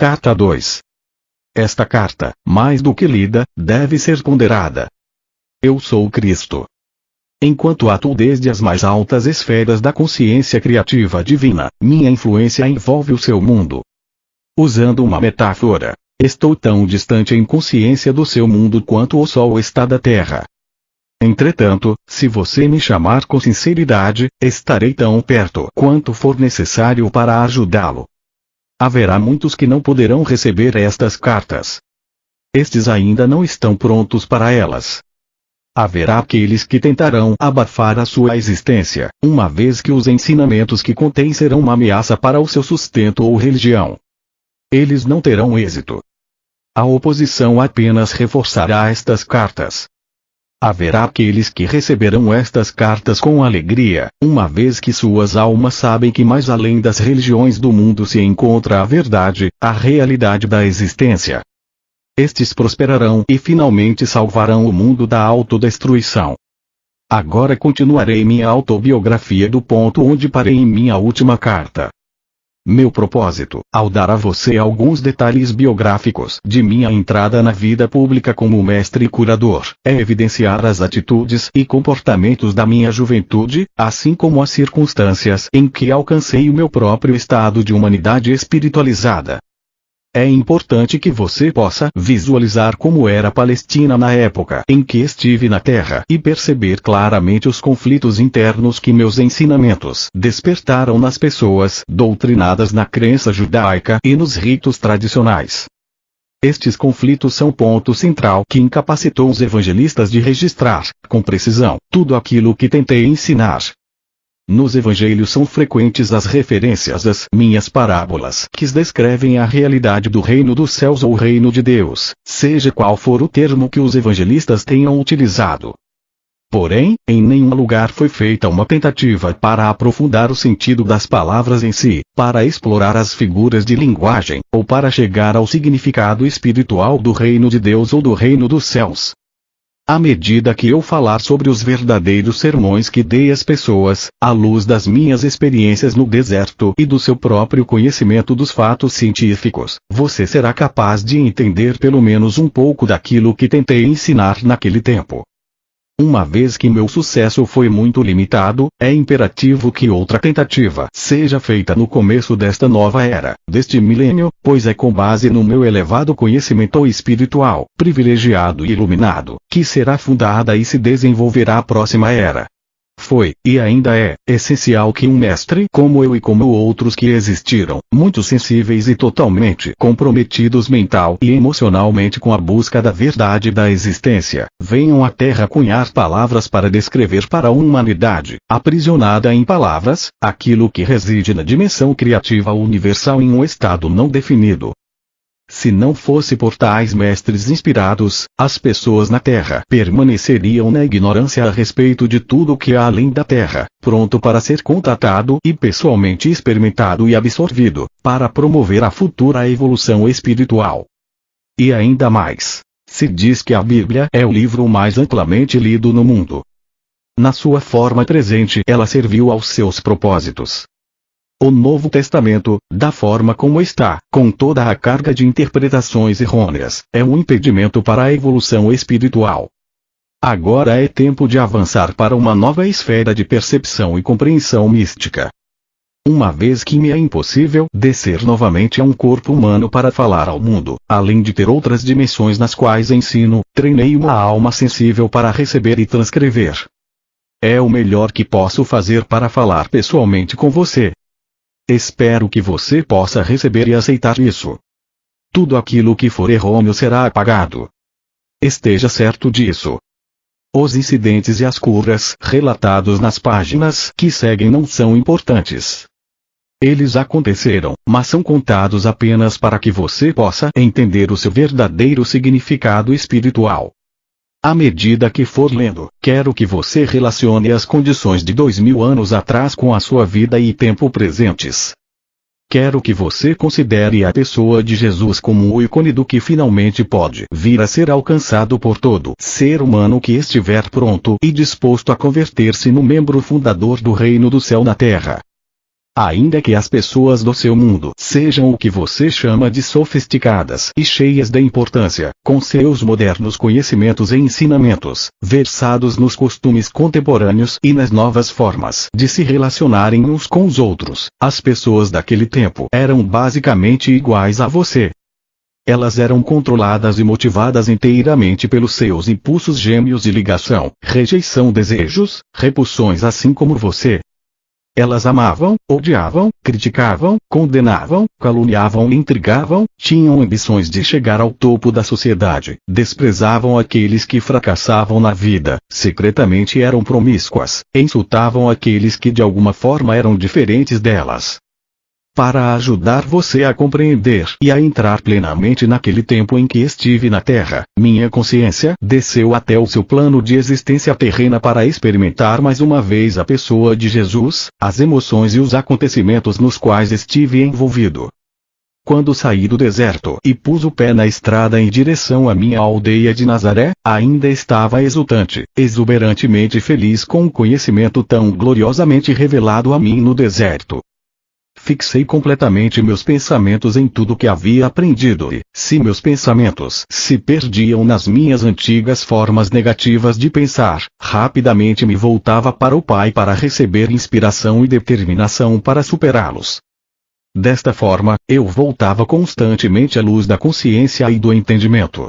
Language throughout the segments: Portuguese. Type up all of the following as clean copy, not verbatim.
Carta 2. Esta carta, mais do que lida, deve ser ponderada. Eu sou Cristo. Enquanto atuo desde as mais altas esferas da consciência criativa divina, minha influência envolve o seu mundo. Usando uma metáfora, estou tão distante em consciência do seu mundo quanto o Sol está da Terra. Entretanto, se você me chamar com sinceridade, estarei tão perto quanto for necessário para ajudá-lo. Haverá muitos que não poderão receber estas cartas. Estes ainda não estão prontos para elas. Haverá aqueles que tentarão abafar a sua existência, uma vez que os ensinamentos que contém serão uma ameaça para o seu sustento ou religião. Eles não terão êxito. A oposição apenas reforçará estas cartas. Haverá aqueles que receberão estas cartas com alegria, uma vez que suas almas sabem que mais além das religiões do mundo se encontra a verdade, a realidade da existência. Estes prosperarão e finalmente salvarão o mundo da autodestruição. Agora continuarei minha autobiografia do ponto onde parei em minha última carta. Meu propósito, ao dar a você alguns detalhes biográficos de minha entrada na vida pública como mestre e curador, é evidenciar as atitudes e comportamentos da minha juventude, assim como as circunstâncias em que alcancei o meu próprio estado de humanidade espiritualizada. É importante que você possa visualizar como era a Palestina na época em que estive na Terra e perceber claramente os conflitos internos que meus ensinamentos despertaram nas pessoas doutrinadas na crença judaica e nos ritos tradicionais. Estes conflitos são ponto central que incapacitou os evangelistas de registrar, com precisão, tudo aquilo que tentei ensinar. Nos evangelhos são frequentes as referências às minhas parábolas que descrevem a realidade do reino dos céus ou reino de Deus, seja qual for o termo que os evangelistas tenham utilizado. Porém, em nenhum lugar foi feita uma tentativa para aprofundar o sentido das palavras em si, para explorar as figuras de linguagem, ou para chegar ao significado espiritual do reino de Deus ou do reino dos céus. À medida que eu falar sobre os verdadeiros sermões que dei às pessoas, à luz das minhas experiências no deserto e do seu próprio conhecimento dos fatos científicos, você será capaz de entender pelo menos um pouco daquilo que tentei ensinar naquele tempo. Uma vez que meu sucesso foi muito limitado, é imperativo que outra tentativa seja feita no começo desta nova era, deste milênio, pois é com base no meu elevado conhecimento espiritual, privilegiado e iluminado, que será fundada e se desenvolverá a próxima era. Foi, e ainda é, essencial que um mestre como eu e como outros que existiram, muito sensíveis e totalmente comprometidos mental e emocionalmente com a busca da verdade da existência, venham à Terra cunhar palavras para descrever para a humanidade, aprisionada em palavras, aquilo que reside na dimensão criativa universal em um estado não definido. Se não fosse por tais mestres inspirados, as pessoas na Terra permaneceriam na ignorância a respeito de tudo o que há além da Terra, pronto para ser contatado e pessoalmente experimentado e absorvido, para promover a futura evolução espiritual. E ainda mais, se diz que a Bíblia é o livro mais amplamente lido no mundo. Na sua forma presente ela serviu aos seus propósitos. O Novo Testamento, da forma como está, com toda a carga de interpretações errôneas, é um impedimento para a evolução espiritual. Agora é tempo de avançar para uma nova esfera de percepção e compreensão mística. Uma vez que me é impossível descer novamente a um corpo humano para falar ao mundo, além de ter outras dimensões nas quais ensino, treinei uma alma sensível para receber e transcrever. É o melhor que posso fazer para falar pessoalmente com você. Espero que você possa receber e aceitar isso. Tudo aquilo que for errôneo será apagado. Esteja certo disso. Os incidentes e as curas relatados nas páginas que seguem não são importantes. Eles aconteceram, mas são contados apenas para que você possa entender o seu verdadeiro significado espiritual. À medida que for lendo, quero que você relacione as condições de 2000 anos atrás com a sua vida e tempo presentes. Quero que você considere a pessoa de Jesus como o ícone do que finalmente pode vir a ser alcançado por todo ser humano que estiver pronto e disposto a converter-se no membro fundador do reino do céu na terra. Ainda que as pessoas do seu mundo sejam o que você chama de sofisticadas e cheias de importância, com seus modernos conhecimentos e ensinamentos, versados nos costumes contemporâneos e nas novas formas de se relacionarem uns com os outros, as pessoas daquele tempo eram basicamente iguais a você. Elas eram controladas e motivadas inteiramente pelos seus impulsos gêmeos de ligação, rejeição, desejos, repulsões, assim como você. Elas amavam, odiavam, criticavam, condenavam, caluniavam e intrigavam, tinham ambições de chegar ao topo da sociedade, desprezavam aqueles que fracassavam na vida, secretamente eram promíscuas, insultavam aqueles que de alguma forma eram diferentes delas. Para ajudar você a compreender e a entrar plenamente naquele tempo em que estive na Terra, minha consciência desceu até o seu plano de existência terrena para experimentar mais uma vez a pessoa de Jesus, as emoções e os acontecimentos nos quais estive envolvido. Quando saí do deserto e pus o pé na estrada em direção à minha aldeia de Nazaré, ainda estava exultante, exuberantemente feliz com o conhecimento tão gloriosamente revelado a mim no deserto. Fixei completamente meus pensamentos em tudo que havia aprendido e, se meus pensamentos se perdiam nas minhas antigas formas negativas de pensar, rapidamente me voltava para o Pai para receber inspiração e determinação para superá-los. Desta forma, eu voltava constantemente à luz da consciência e do entendimento.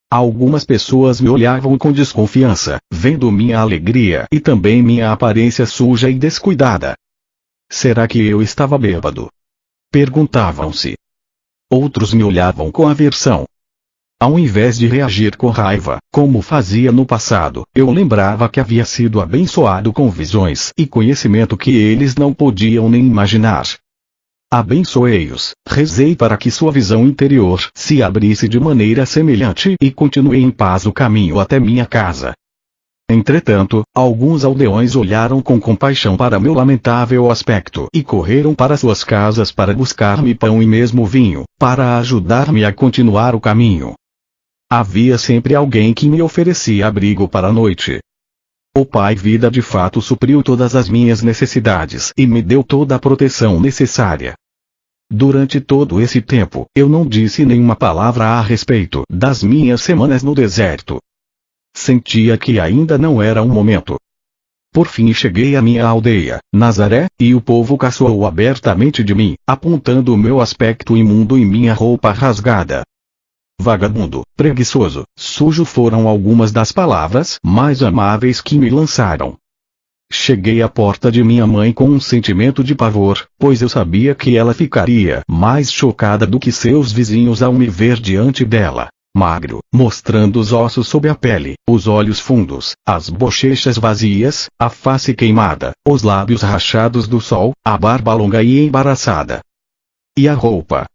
Algumas pessoas me olhavam com desconfiança, vendo minha alegria e também minha aparência suja e descuidada. Será que eu estava bêbado? Perguntavam-se. Outros me olhavam com aversão. Ao invés de reagir com raiva, como fazia no passado, eu lembrava que havia sido abençoado com visões e conhecimento que eles não podiam nem imaginar. Abençoei-os, rezei para que sua visão interior se abrisse de maneira semelhante e continuei em paz o caminho até minha casa. Entretanto, alguns aldeões olharam com compaixão para meu lamentável aspecto e correram para suas casas para buscar-me pão e mesmo vinho, para ajudar-me a continuar o caminho. Havia sempre alguém que me oferecia abrigo para a noite. O Pai Vida de fato supriu todas as minhas necessidades e me deu toda a proteção necessária. Durante todo esse tempo, eu não disse nenhuma palavra a respeito das minhas semanas no deserto. Sentia que ainda não era um momento. Por fim cheguei à minha aldeia, Nazaré, e o povo caçoou abertamente de mim, apontando o meu aspecto imundo e minha roupa rasgada. Vagabundo, preguiçoso, sujo foram algumas das palavras mais amáveis que me lançaram. Cheguei à porta de minha mãe com um sentimento de pavor, pois eu sabia que ela ficaria mais chocada do que seus vizinhos ao me ver diante dela. Magro, mostrando os ossos sob a pele, os olhos fundos, as bochechas vazias, a face queimada, os lábios rachados do sol, a barba longa e embaraçada. E a roupa?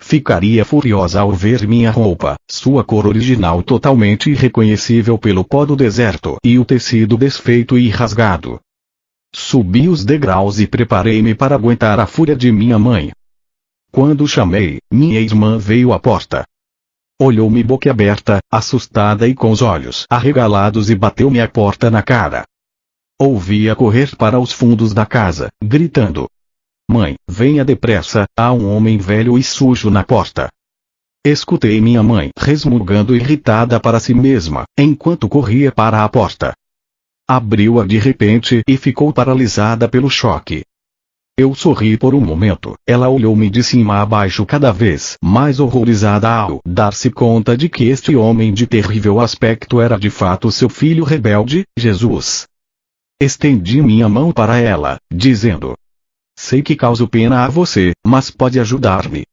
Ficaria furiosa ao ver minha roupa, sua cor original totalmente irreconhecível pelo pó do deserto e o tecido desfeito e rasgado. Subi os degraus e preparei-me para aguentar a fúria de minha mãe. Quando chamei, minha irmã veio à porta. Olhou-me boquiaberta, assustada e com os olhos arregalados e bateu-me a porta na cara. Ouvi-a correr para os fundos da casa, gritando: "Mãe, venha depressa, há um homem velho e sujo na porta." Escutei minha mãe resmungando irritada para si mesma, enquanto corria para a porta. Abriu-a de repente e ficou paralisada pelo choque. Eu sorri por um momento, ela olhou-me de cima a baixo cada vez mais horrorizada ao dar-se conta de que este homem de terrível aspecto era de fato seu filho rebelde, Jesus. Estendi minha mão para ela, dizendo: "Sei que causo pena a você, mas pode ajudar-me."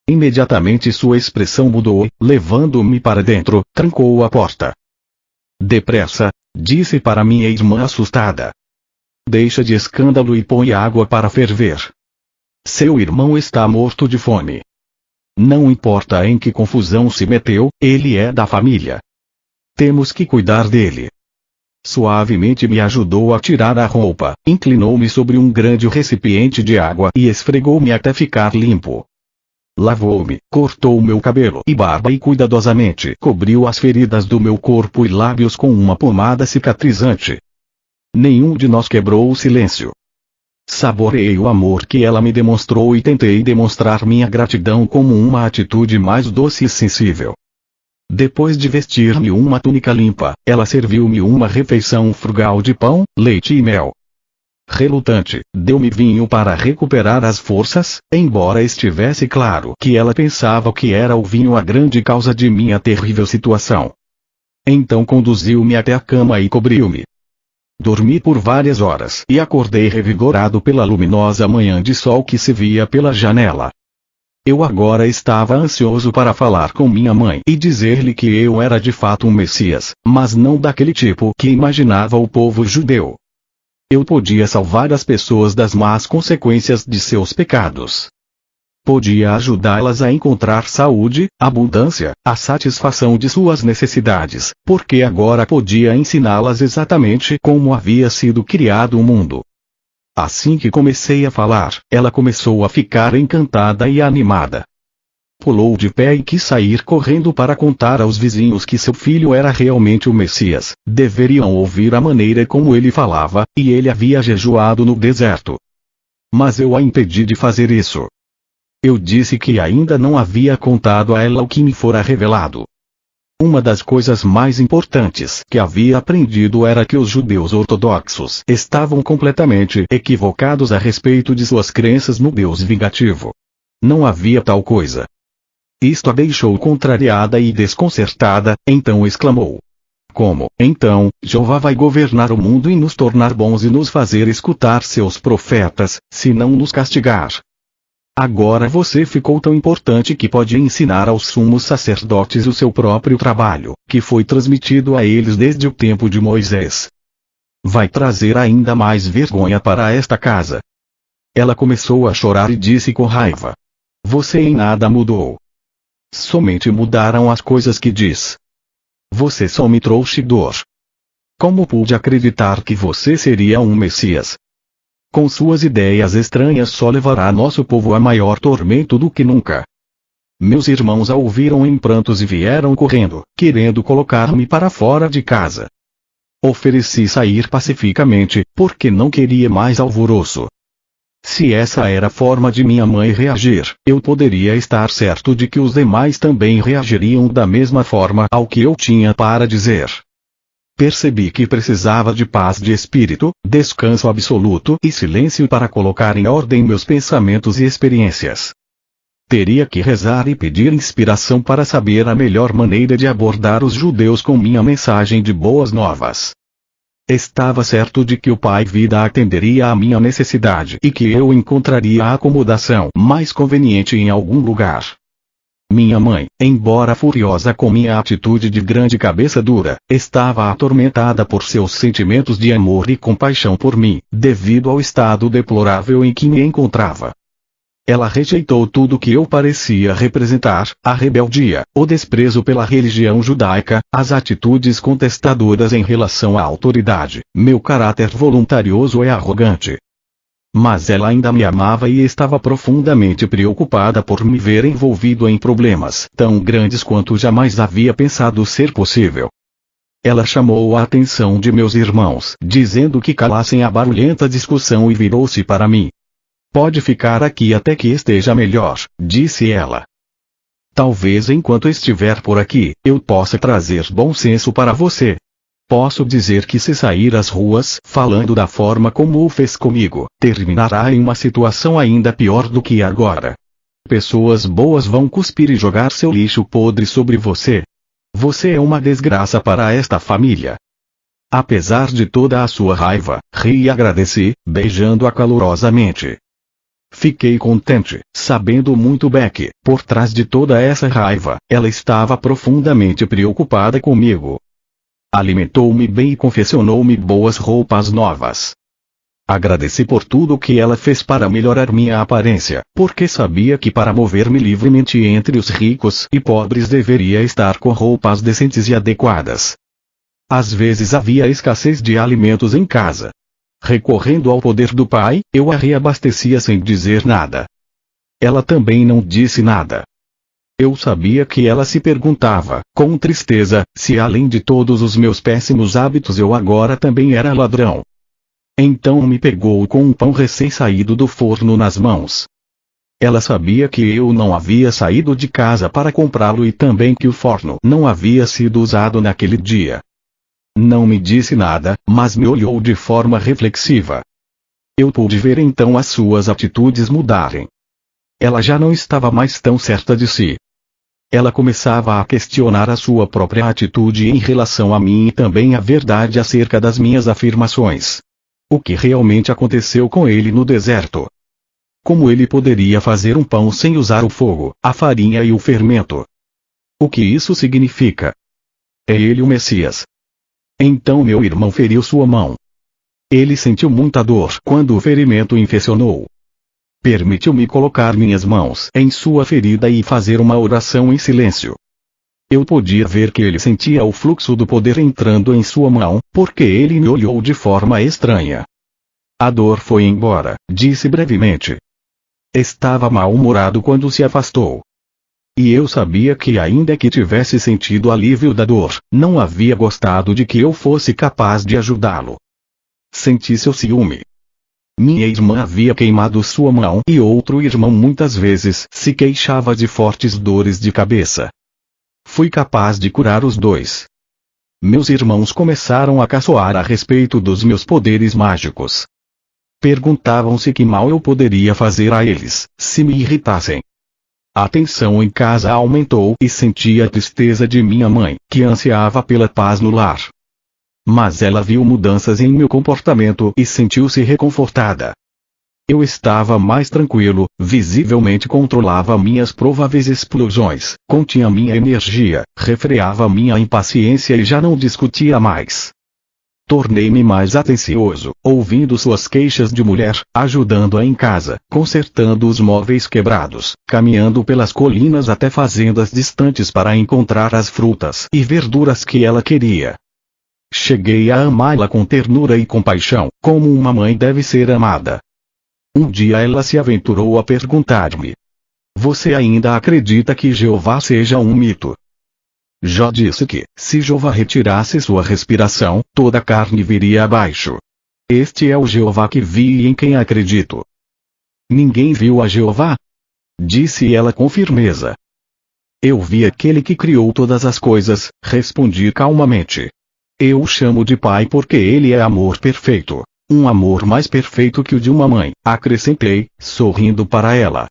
Imediatamente sua expressão mudou, levando-me para dentro, trancou a porta. "Depressa", disse para minha irmã assustada. "Deixa de escândalo e põe água para ferver. Seu irmão está morto de fome. Não importa em que confusão se meteu, ele é da família. Temos que cuidar dele." Suavemente me ajudou a tirar a roupa, inclinou-me sobre um grande recipiente de água e esfregou-me até ficar limpo. Lavou-me, cortou meu cabelo e barba e cuidadosamente cobriu as feridas do meu corpo e lábios com uma pomada cicatrizante. Nenhum de nós quebrou o silêncio. Saboreei o amor que ela me demonstrou e tentei demonstrar minha gratidão como uma atitude mais doce e sensível. Depois de vestir-me uma túnica limpa, ela serviu-me uma refeição frugal de pão, leite e mel. Relutante, deu-me vinho para recuperar as forças, embora estivesse claro que ela pensava que era o vinho a grande causa de minha terrível situação. Então conduziu-me até a cama e cobriu-me. Dormi por várias horas e acordei revigorado pela luminosa manhã de sol que se via pela janela. Eu agora estava ansioso para falar com minha mãe e dizer-lhe que eu era de fato um Messias, mas não daquele tipo que imaginava o povo judeu. Eu podia salvar as pessoas das más consequências de seus pecados. Podia ajudá-las a encontrar saúde, abundância, a satisfação de suas necessidades, porque agora podia ensiná-las exatamente como havia sido criado o mundo. Assim que comecei a falar, ela começou a ficar encantada e animada. Pulou de pé e quis sair correndo para contar aos vizinhos que seu filho era realmente o Messias. Deveriam ouvir a maneira como ele falava, e ele havia jejuado no deserto. Mas eu a impedi de fazer isso. Eu disse que ainda não havia contado a ela o que me fora revelado. Uma das coisas mais importantes que havia aprendido era que os judeus ortodoxos estavam completamente equivocados a respeito de suas crenças no Deus vingativo. Não havia tal coisa. Isto a deixou contrariada e desconcertada, então exclamou: como, então, Jeová vai governar o mundo e nos tornar bons e nos fazer escutar seus profetas, se não nos castigar? Agora você ficou tão importante que pode ensinar aos sumos sacerdotes o seu próprio trabalho, que foi transmitido a eles desde o tempo de Moisés. Vai trazer ainda mais vergonha para esta casa. Ela começou a chorar e disse com raiva: você em nada mudou. Somente mudaram as coisas que diz. Você só me trouxe dor. Como pude acreditar que você seria um Messias? Com suas ideias estranhas só levará nosso povo a maior tormento do que nunca. Meus irmãos a ouviram em prantos e vieram correndo, querendo colocar-me para fora de casa. Ofereci sair pacificamente, porque não queria mais alvoroço. Se essa era a forma de minha mãe reagir, eu poderia estar certo de que os demais também reagiriam da mesma forma ao que eu tinha para dizer. Percebi que precisava de paz de espírito, descanso absoluto e silêncio para colocar em ordem meus pensamentos e experiências. Teria que rezar e pedir inspiração para saber a melhor maneira de abordar os judeus com minha mensagem de boas novas. Estava certo de que o Pai Vida atenderia à minha necessidade e que eu encontraria a acomodação mais conveniente em algum lugar. Minha mãe, embora furiosa com minha atitude de grande cabeça dura, estava atormentada por seus sentimentos de amor e compaixão por mim, devido ao estado deplorável em que me encontrava. Ela rejeitou tudo que eu parecia representar, a rebeldia, o desprezo pela religião judaica, as atitudes contestadoras em relação à autoridade, meu caráter voluntarioso e arrogante. Mas ela ainda me amava e estava profundamente preocupada por me ver envolvido em problemas tão grandes quanto jamais havia pensado ser possível. Ela chamou a atenção de meus irmãos, dizendo que calassem a barulhenta discussão e virou-se para mim. Pode ficar aqui até que esteja melhor, disse ela. Talvez enquanto estiver por aqui, eu possa trazer bom senso para você. Posso dizer que se sair às ruas falando da forma como o fez comigo, terminará em uma situação ainda pior do que agora. Pessoas boas vão cuspir e jogar seu lixo podre sobre você. Você é uma desgraça para esta família. Apesar de toda a sua raiva, ri e agradeci, beijando-a calorosamente. Fiquei contente, sabendo muito bem que, por trás de toda essa raiva, ela estava profundamente preocupada comigo. Alimentou-me bem e confeccionou-me boas roupas novas. Agradeci por tudo que ela fez para melhorar minha aparência, porque sabia que para mover-me livremente entre os ricos e pobres deveria estar com roupas decentes e adequadas. Às vezes havia escassez de alimentos em casa. Recorrendo ao poder do Pai, eu a reabastecia sem dizer nada. Ela também não disse nada. Eu sabia que ela se perguntava, com tristeza, se além de todos os meus péssimos hábitos eu agora também era ladrão. Então me pegou com um pão recém-saído do forno nas mãos. Ela sabia que eu não havia saído de casa para comprá-lo e também que o forno não havia sido usado naquele dia. Não me disse nada, mas me olhou de forma reflexiva. Eu pude ver então as suas atitudes mudarem. Ela já não estava mais tão certa de si. Ela começava a questionar a sua própria atitude em relação a mim e também a verdade acerca das minhas afirmações. O que realmente aconteceu com ele no deserto? Como ele poderia fazer um pão sem usar o fogo, a farinha e o fermento? O que isso significa? É ele o Messias. Então meu irmão feriu sua mão. Ele sentiu muita dor quando o ferimento infeccionou. Permitiu-me colocar minhas mãos em sua ferida e fazer uma oração em silêncio. Eu podia ver que ele sentia o fluxo do poder entrando em sua mão, porque ele me olhou de forma estranha. A dor foi embora, disse brevemente. Estava mal-humorado quando se afastou. E eu sabia que ainda que tivesse sentido alívio da dor, não havia gostado de que eu fosse capaz de ajudá-lo. Senti seu ciúme. Minha irmã havia queimado sua mão e outro irmão muitas vezes se queixava de fortes dores de cabeça. Fui capaz de curar os dois. Meus irmãos começaram a caçoar a respeito dos meus poderes mágicos. Perguntavam-se que mal eu poderia fazer a eles, se me irritassem. A tensão em casa aumentou e senti a tristeza de minha mãe, que ansiava pela paz no lar. Mas ela viu mudanças em meu comportamento e sentiu-se reconfortada. Eu estava mais tranquilo, visivelmente controlava minhas prováveis explosões, continha minha energia, refreava minha impaciência e já não discutia mais. Tornei-me mais atencioso, ouvindo suas queixas de mulher, ajudando-a em casa, consertando os móveis quebrados, caminhando pelas colinas até fazendas distantes para encontrar as frutas e verduras que ela queria. Cheguei a amá-la com ternura e compaixão, como uma mãe deve ser amada. Um dia ela se aventurou a perguntar-me: "Você ainda acredita que Jeová seja um mito?" Jó disse que, se Jeová retirasse sua respiração, toda a carne viria abaixo. Este é o Jeová que vi e em quem acredito. Ninguém viu a Jeová? Disse ela com firmeza. Eu vi aquele que criou todas as coisas, respondi calmamente. Eu o chamo de pai porque ele é amor perfeito. Um amor mais perfeito que o de uma mãe, acrescentei, sorrindo para ela.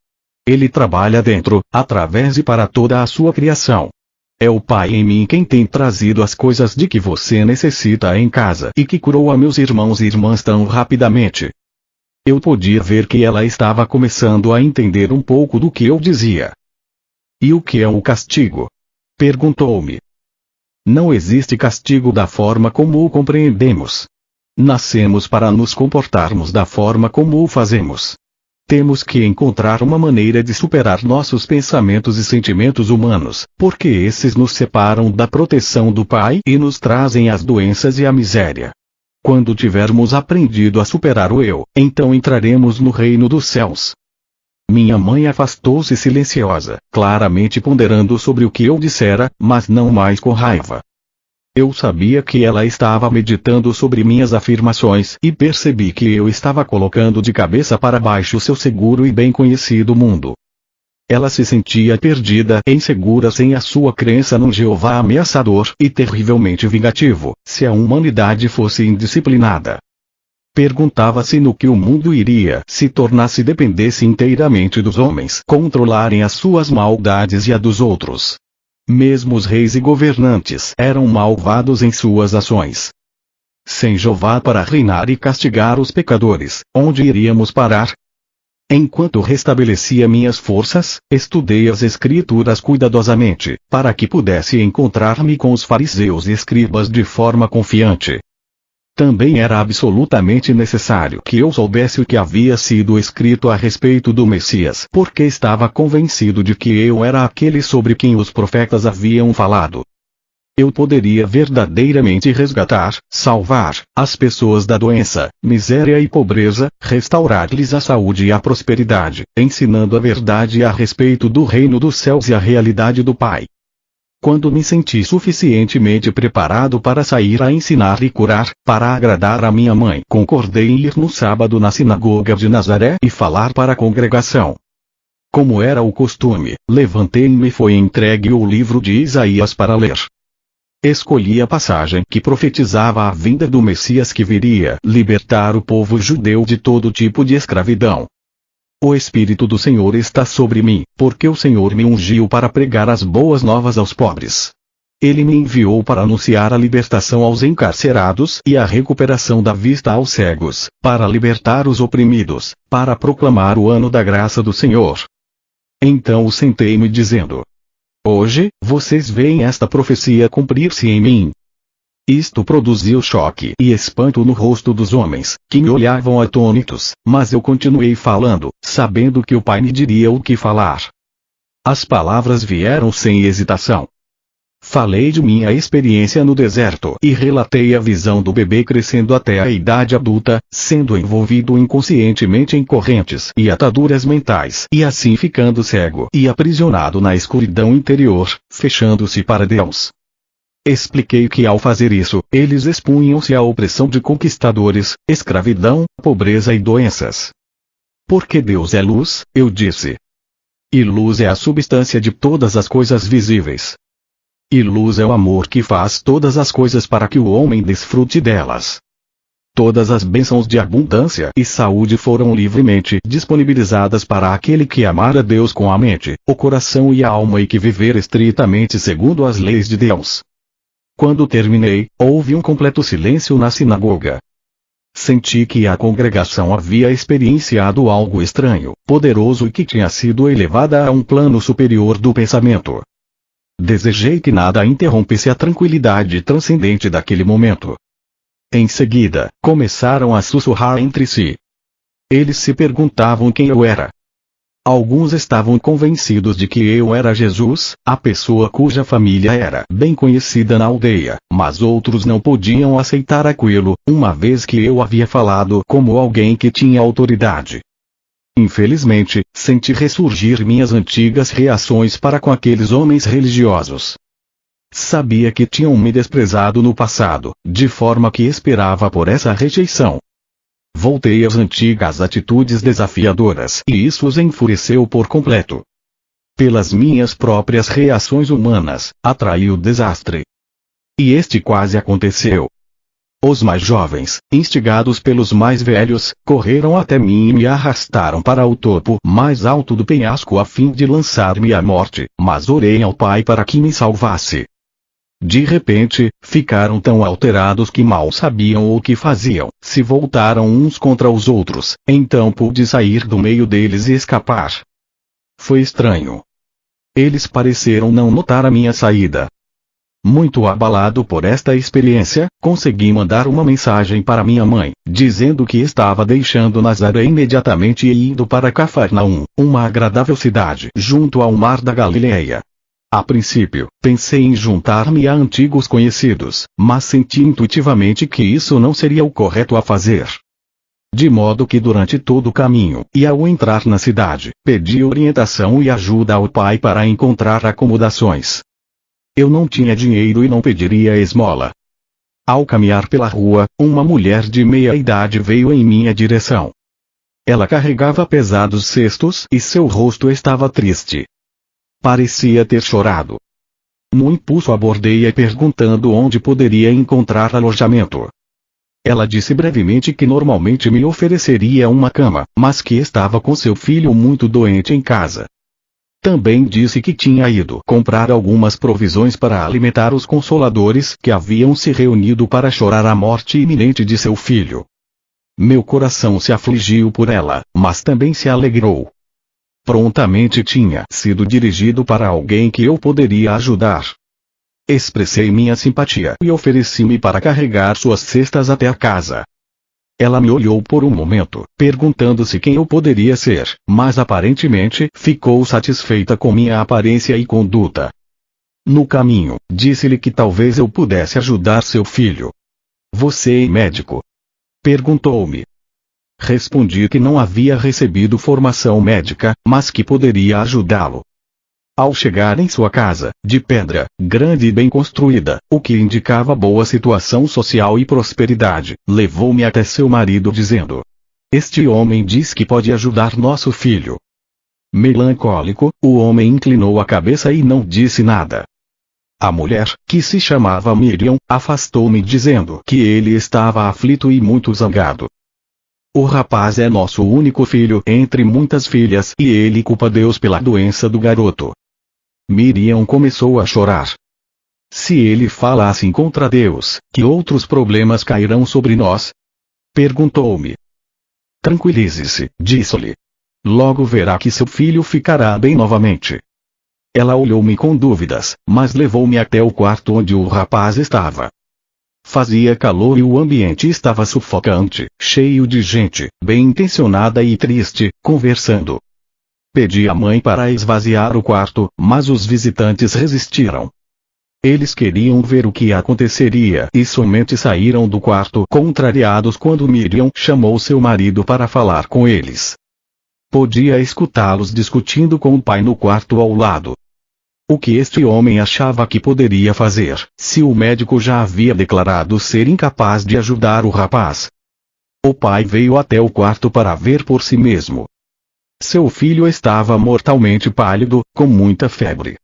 Ele trabalha dentro, através e para toda a sua criação. É o Pai em mim quem tem trazido as coisas de que você necessita em casa e que curou a meus irmãos e irmãs tão rapidamente. Eu podia ver que ela estava começando a entender um pouco do que eu dizia. E o que é o castigo? Perguntou-me. Não existe castigo da forma como o compreendemos. Nascemos para nos comportarmos da forma como o fazemos. Temos que encontrar uma maneira de superar nossos pensamentos e sentimentos humanos, porque esses nos separam da proteção do Pai e nos trazem as doenças e a miséria. Quando tivermos aprendido a superar o eu, então entraremos no reino dos céus. Minha mãe afastou-se silenciosa, claramente ponderando sobre o que eu dissera, mas não mais com raiva. Eu sabia que ela estava meditando sobre minhas afirmações e percebi que eu estava colocando de cabeça para baixo seu seguro e bem conhecido mundo. Ela se sentia perdida e insegura sem a sua crença num Jeová ameaçador e terrivelmente vingativo, se a humanidade fosse indisciplinada. Perguntava-se no que o mundo iria se tornasse dependesse inteiramente dos homens controlarem as suas maldades e a dos outros. Mesmo os reis e governantes eram malvados em suas ações. Sem Jeová para reinar e castigar os pecadores, onde iríamos parar? Enquanto restabelecia minhas forças, estudei as Escrituras cuidadosamente, para que pudesse encontrar-me com os fariseus e escribas de forma confiante. Também era absolutamente necessário que eu soubesse o que havia sido escrito a respeito do Messias, porque estava convencido de que eu era aquele sobre quem os profetas haviam falado. Eu poderia verdadeiramente resgatar, salvar, as pessoas da doença, miséria e pobreza, restaurar-lhes a saúde e a prosperidade, ensinando a verdade a respeito do reino dos céus e a realidade do Pai. Quando me senti suficientemente preparado para sair a ensinar e curar, para agradar a minha mãe, concordei em ir no sábado na sinagoga de Nazaré e falar para a congregação. Como era o costume, levantei-me e foi entregue o livro de Isaías para ler. Escolhi a passagem que profetizava a vinda do Messias que viria libertar o povo judeu de todo tipo de escravidão. O Espírito do Senhor está sobre mim, porque o Senhor me ungiu para pregar as boas novas aos pobres. Ele me enviou para anunciar a libertação aos encarcerados e a recuperação da vista aos cegos, para libertar os oprimidos, para proclamar o ano da graça do Senhor. Então sentei-me dizendo: hoje, vocês veem esta profecia cumprir-se em mim. Isto produziu choque e espanto no rosto dos homens, que me olhavam atônitos, mas eu continuei falando, sabendo que o Pai me diria o que falar. As palavras vieram sem hesitação. Falei de minha experiência no deserto e relatei a visão do bebê crescendo até a idade adulta, sendo envolvido inconscientemente em correntes e ataduras mentais e assim ficando cego e aprisionado na escuridão interior, fechando-se para Deus. Expliquei que ao fazer isso, eles expunham-se à opressão de conquistadores, escravidão, pobreza e doenças. Porque Deus é luz, eu disse. E luz é a substância de todas as coisas visíveis. E luz é o amor que faz todas as coisas para que o homem desfrute delas. Todas as bênçãos de abundância e saúde foram livremente disponibilizadas para aquele que amar a Deus com a mente, o coração e a alma e que viver estritamente segundo as leis de Deus. Quando terminei, houve um completo silêncio na sinagoga. Senti que a congregação havia experienciado algo estranho, poderoso e que tinha sido elevada a um plano superior do pensamento. Desejei que nada interrompesse a tranquilidade transcendente daquele momento. Em seguida, começaram a sussurrar entre si. Eles se perguntavam quem eu era. Alguns estavam convencidos de que eu era Jesus, a pessoa cuja família era bem conhecida na aldeia, mas outros não podiam aceitar aquilo, uma vez que eu havia falado como alguém que tinha autoridade. Infelizmente, senti ressurgir minhas antigas reações para com aqueles homens religiosos. Sabia que tinham me desprezado no passado, de forma que esperava por essa rejeição. Voltei às antigas atitudes desafiadoras e isso os enfureceu por completo. Pelas minhas próprias reações humanas, atraí o desastre. E este quase aconteceu. Os mais jovens, instigados pelos mais velhos, correram até mim e me arrastaram para o topo mais alto do penhasco a fim de lançar-me à morte, mas orei ao Pai para que me salvasse. De repente, ficaram tão alterados que mal sabiam o que faziam, se voltaram uns contra os outros, então pude sair do meio deles e escapar. Foi estranho. Eles pareceram não notar a minha saída. Muito abalado por esta experiência, consegui mandar uma mensagem para minha mãe, dizendo que estava deixando Nazaré imediatamente e indo para Cafarnaum, uma agradável cidade junto ao mar da Galileia. A princípio, pensei em juntar-me a antigos conhecidos, mas senti intuitivamente que isso não seria o correto a fazer. De modo que durante todo o caminho, e ao entrar na cidade, pedi orientação e ajuda ao Pai para encontrar acomodações. Eu não tinha dinheiro e não pediria esmola. Ao caminhar pela rua, uma mulher de meia idade veio em minha direção. Ela carregava pesados cestos e seu rosto estava triste. Parecia ter chorado. No impulso abordei-a perguntando onde poderia encontrar alojamento. Ela disse brevemente que normalmente me ofereceria uma cama, mas que estava com seu filho muito doente em casa. Também disse que tinha ido comprar algumas provisões para alimentar os consoladores que haviam se reunido para chorar a morte iminente de seu filho. Meu coração se afligiu por ela, mas também se alegrou. Prontamente tinha sido dirigido para alguém que eu poderia ajudar. Expressei minha simpatia e ofereci-me para carregar suas cestas até a casa. Ela me olhou por um momento, perguntando-se quem eu poderia ser, mas aparentemente ficou satisfeita com minha aparência e conduta. No caminho, disse-lhe que talvez eu pudesse ajudar seu filho. Você é médico? Perguntou-me. Respondi que não havia recebido formação médica, mas que poderia ajudá-lo. Ao chegar em sua casa, de pedra, grande e bem construída, o que indicava boa situação social e prosperidade, levou-me até seu marido dizendo: "Este homem diz que pode ajudar nosso filho." Melancólico, o homem inclinou a cabeça e não disse nada. A mulher, que se chamava Miriam, afastou-me dizendo que ele estava aflito e muito zangado. "O rapaz é nosso único filho entre muitas filhas e ele culpa Deus pela doença do garoto." Miriam começou a chorar. "Se ele fala assim contra Deus, que outros problemas cairão sobre nós?" perguntou-me. "Tranquilize-se", disse-lhe. "Logo verá que seu filho ficará bem novamente." Ela olhou-me com dúvidas, mas levou-me até o quarto onde o rapaz estava. Fazia calor e o ambiente estava sufocante, cheio de gente, bem intencionada e triste, conversando. Pedi à mãe para esvaziar o quarto, mas os visitantes resistiram. Eles queriam ver o que aconteceria e somente saíram do quarto contrariados quando Miriam chamou seu marido para falar com eles. Podia escutá-los discutindo com o pai no quarto ao lado. O que este homem achava que poderia fazer, se o médico já havia declarado ser incapaz de ajudar o rapaz? O pai veio até o quarto para ver por si mesmo. Seu filho estava mortalmente pálido, com muita febre.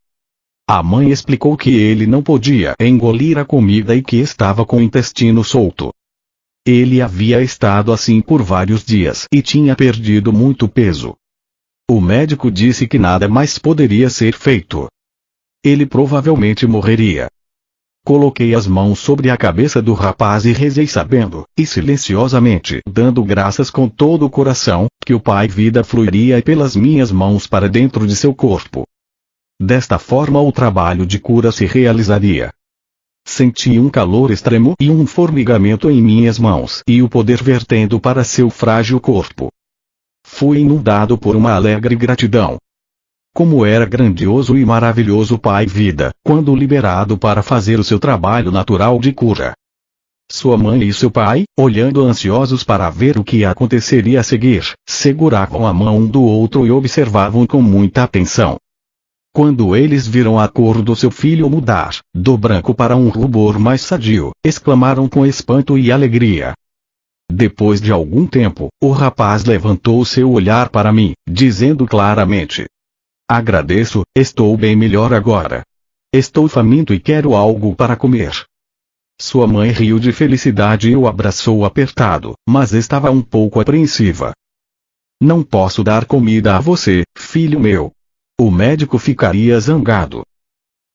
A mãe explicou que ele não podia engolir a comida e que estava com o intestino solto. Ele havia estado assim por vários dias e tinha perdido muito peso. O médico disse que nada mais poderia ser feito. Ele provavelmente morreria. Coloquei as mãos sobre a cabeça do rapaz e rezei sabendo, e silenciosamente, dando graças com todo o coração, que o Pai Vida fluiria pelas minhas mãos para dentro de seu corpo. Desta forma o trabalho de cura se realizaria. Senti um calor extremo e um formigamento em minhas mãos e o poder vertendo para seu frágil corpo. Fui inundado por uma alegre gratidão. Como era grandioso e maravilhoso o Pai Vida, quando liberado para fazer o seu trabalho natural de cura. Sua mãe e seu pai, olhando ansiosos para ver o que aconteceria a seguir, seguravam a mão um do outro e observavam com muita atenção. Quando eles viram a cor do seu filho mudar, do branco para um rubor mais sadio, exclamaram com espanto e alegria. Depois de algum tempo, o rapaz levantou seu olhar para mim, dizendo claramente: "Agradeço, estou bem melhor agora. Estou faminto e quero algo para comer." Sua mãe riu de felicidade e o abraçou apertado, mas estava um pouco apreensiva. "Não posso dar comida a você, filho meu. O médico ficaria zangado."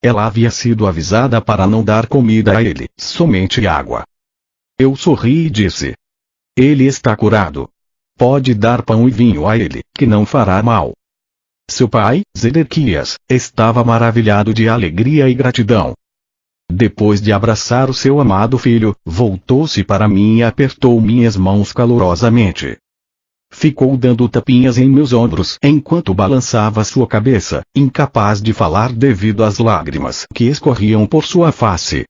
Ela havia sido avisada para não dar comida a ele, somente água. Eu sorri e disse: "Ele está curado. Pode dar pão e vinho a ele, que não fará mal." Seu pai, Zedequias, estava maravilhado de alegria e gratidão. Depois de abraçar o seu amado filho, voltou-se para mim e apertou minhas mãos calorosamente. Ficou dando tapinhas em meus ombros enquanto balançava sua cabeça, incapaz de falar devido às lágrimas que escorriam por sua face.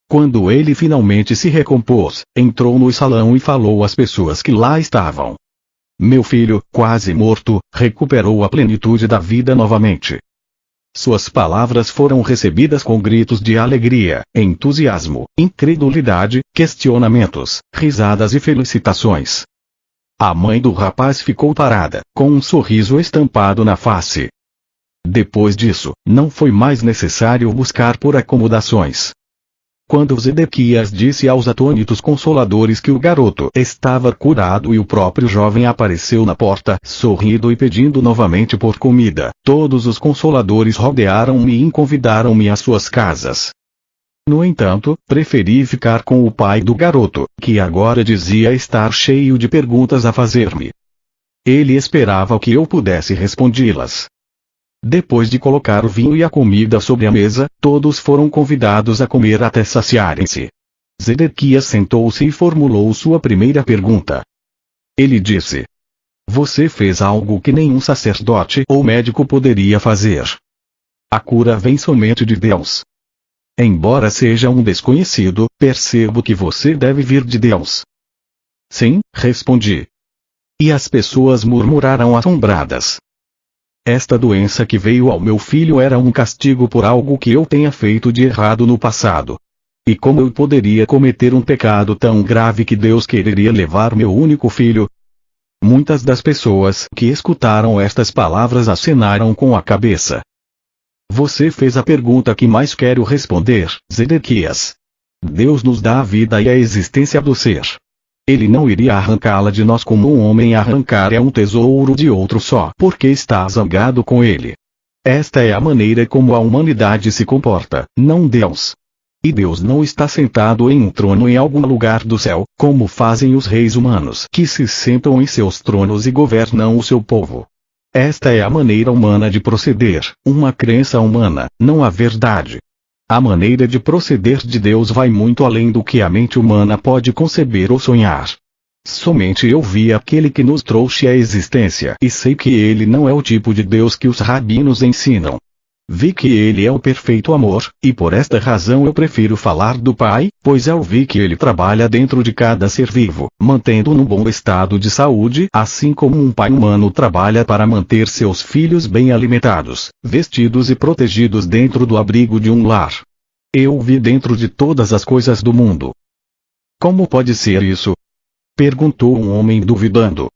Quando ele finalmente se recompôs, entrou no salão e falou às pessoas que lá estavam. Meu filho, quase morto, recuperou a plenitude da vida novamente. Suas palavras foram recebidas com gritos de alegria, entusiasmo, incredulidade, questionamentos, risadas e felicitações. A mãe do rapaz ficou parada, com um sorriso estampado na face. Depois disso, não foi mais necessário buscar por acomodações. Quando Zedequias disse aos atônitos consoladores que o garoto estava curado e o próprio jovem apareceu na porta, sorrindo e pedindo novamente por comida, todos os consoladores rodearam-me e convidaram-me às suas casas. No entanto, preferi ficar com o pai do garoto, que agora dizia estar cheio de perguntas a fazer-me. Ele esperava que eu pudesse respondê-las. Depois de colocar o vinho e a comida sobre a mesa, todos foram convidados a comer até saciarem-se. Zedequias sentou-se e formulou sua primeira pergunta. Ele disse: "Você fez algo que nenhum sacerdote ou médico poderia fazer. A cura vem somente de Deus. Embora seja um desconhecido, percebo que você deve vir de Deus." "Sim", respondi. E as pessoas murmuraram assombradas. Esta doença que veio ao meu filho era um castigo por algo que eu tenha feito de errado no passado. E como eu poderia cometer um pecado tão grave que Deus quereria levar meu único filho? Muitas das pessoas que escutaram estas palavras acenaram com a cabeça. Você fez a pergunta que mais quero responder, Zedequias. Deus nos dá a vida e a existência do ser. Ele não iria arrancá-la de nós como um homem arrancar um tesouro de outro só porque está zangado com ele. Esta é a maneira como a humanidade se comporta, não Deus. E Deus não está sentado em um trono em algum lugar do céu, como fazem os reis humanos que se sentam em seus tronos e governam o seu povo. Esta é a maneira humana de proceder, uma crença humana, não a verdade. A maneira de proceder de Deus vai muito além do que a mente humana pode conceber ou sonhar. Somente eu vi aquele que nos trouxe à existência e sei que ele não é o tipo de Deus que os rabinos ensinam. Vi que ele é o perfeito amor, e por esta razão eu prefiro falar do Pai, pois eu vi que ele trabalha dentro de cada ser vivo, mantendo-o num bom estado de saúde, assim como um pai humano trabalha para manter seus filhos bem alimentados, vestidos e protegidos dentro do abrigo de um lar. Eu vi dentro de todas as coisas do mundo. Como pode ser isso? Perguntou um homem duvidando.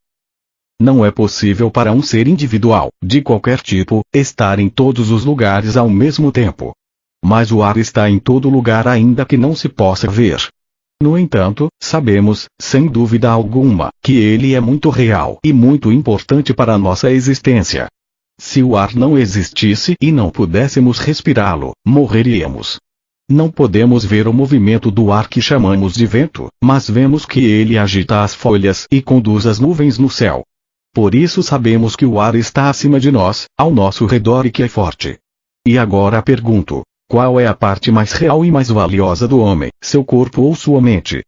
Não é possível para um ser individual, de qualquer tipo, estar em todos os lugares ao mesmo tempo. Mas o ar está em todo lugar ainda que não se possa ver. No entanto, sabemos, sem dúvida alguma, que ele é muito real e muito importante para a nossa existência. Se o ar não existisse e não pudéssemos respirá-lo, morreríamos. Não podemos ver o movimento do ar que chamamos de vento, mas vemos que ele agita as folhas e conduz as nuvens no céu. Por isso sabemos que o ar está acima de nós, ao nosso redor e que é forte. E agora pergunto, qual é a parte mais real e mais valiosa do homem, seu corpo ou sua mente?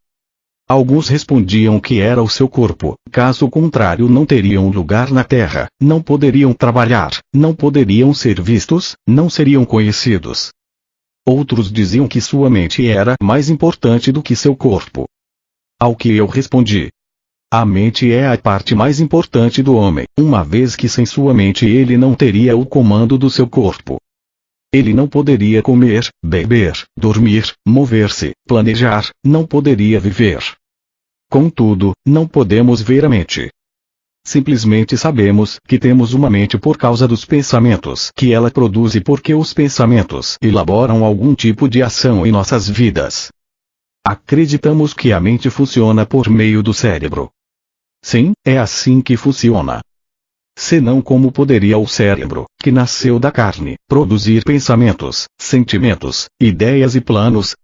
Alguns respondiam que era o seu corpo, caso contrário não teriam lugar na terra, não poderiam trabalhar, não poderiam ser vistos, não seriam conhecidos. Outros diziam que sua mente era mais importante do que seu corpo. Ao que eu respondi: a mente é a parte mais importante do homem, uma vez que sem sua mente ele não teria o comando do seu corpo. Ele não poderia comer, beber, dormir, mover-se, planejar, não poderia viver. Contudo, não podemos ver a mente. Simplesmente sabemos que temos uma mente por causa dos pensamentos que ela produz e porque os pensamentos elaboram algum tipo de ação em nossas vidas. Acreditamos que a mente funciona por meio do cérebro. Sim, é assim que funciona. Senão como poderia o cérebro, que nasceu da carne, produzir pensamentos, sentimentos, ideias e planos?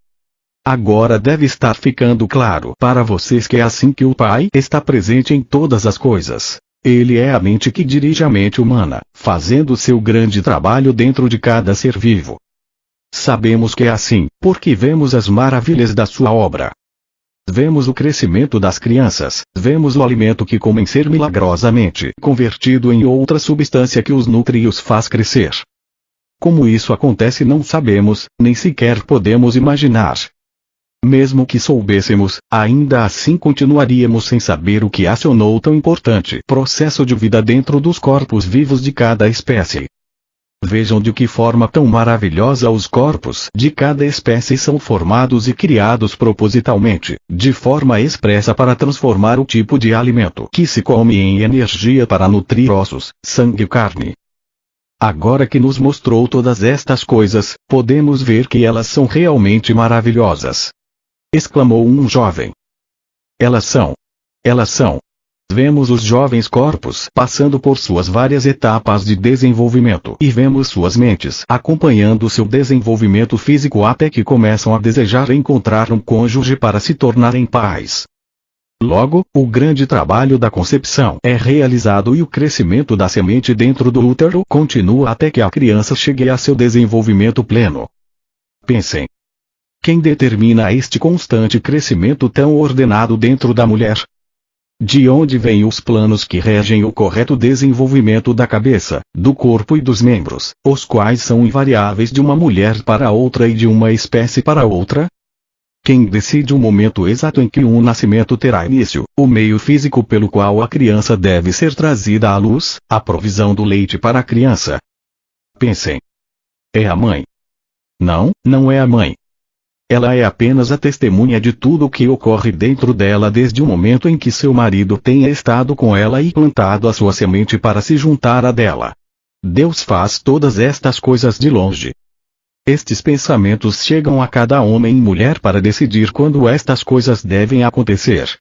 Agora deve estar ficando claro para vocês que é assim que o Pai está presente em todas as coisas. Ele é a mente que dirige a mente humana, fazendo seu grande trabalho dentro de cada ser vivo. Sabemos que é assim, porque vemos as maravilhas da sua obra. Vemos o crescimento das crianças, vemos o alimento que comem ser milagrosamente convertido em outra substância que os nutre e os faz crescer. Como isso acontece não sabemos, nem sequer podemos imaginar. Mesmo que soubêssemos, ainda assim continuaríamos sem saber o que acionou tão importante processo de vida dentro dos corpos vivos de cada espécie. Vejam de que forma tão maravilhosa os corpos de cada espécie são formados e criados propositalmente, de forma expressa para transformar o tipo de alimento que se come em energia para nutrir ossos, sangue e carne. Agora que nos mostrou todas estas coisas, podemos ver que elas são realmente maravilhosas. Exclamou um jovem. Elas são. Elas são. Vemos os jovens corpos passando por suas várias etapas de desenvolvimento e vemos suas mentes acompanhando seu desenvolvimento físico até que começam a desejar encontrar um cônjuge para se tornarem pais. Logo, o grande trabalho da concepção é realizado e o crescimento da semente dentro do útero continua até que a criança chegue a seu desenvolvimento pleno. Pensem. Quem determina este constante crescimento tão ordenado dentro da mulher? De onde vêm os planos que regem o correto desenvolvimento da cabeça, do corpo e dos membros, os quais são invariáveis de uma mulher para outra e de uma espécie para outra? Quem decide o momento exato em que um nascimento terá início, o meio físico pelo qual a criança deve ser trazida à luz, a provisão do leite para a criança? Pensem. É a mãe. Não, não é a mãe. Ela é apenas a testemunha de tudo o que ocorre dentro dela desde o momento em que seu marido tenha estado com ela e plantado a sua semente para se juntar à dela. Deus faz todas estas coisas de longe. Estes pensamentos chegam a cada homem e mulher para decidir quando estas coisas devem acontecer.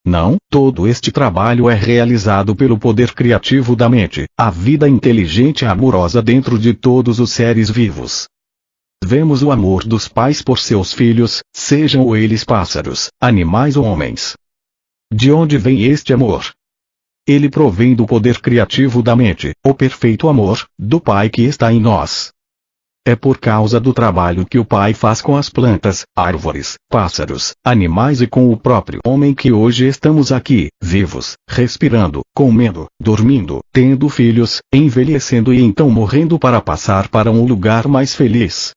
Não, todo este trabalho é realizado pelo poder criativo da mente, a vida inteligente e amorosa dentro de todos os seres vivos. Vemos o amor dos pais por seus filhos, sejam eles pássaros, animais ou homens. De onde vem este amor? Ele provém do poder criativo da mente, o perfeito amor, do Pai que está em nós. É por causa do trabalho que o Pai faz com as plantas, árvores, pássaros, animais e com o próprio homem que hoje estamos aqui, vivos, respirando, comendo, dormindo, tendo filhos, envelhecendo e então morrendo para passar para um lugar mais feliz.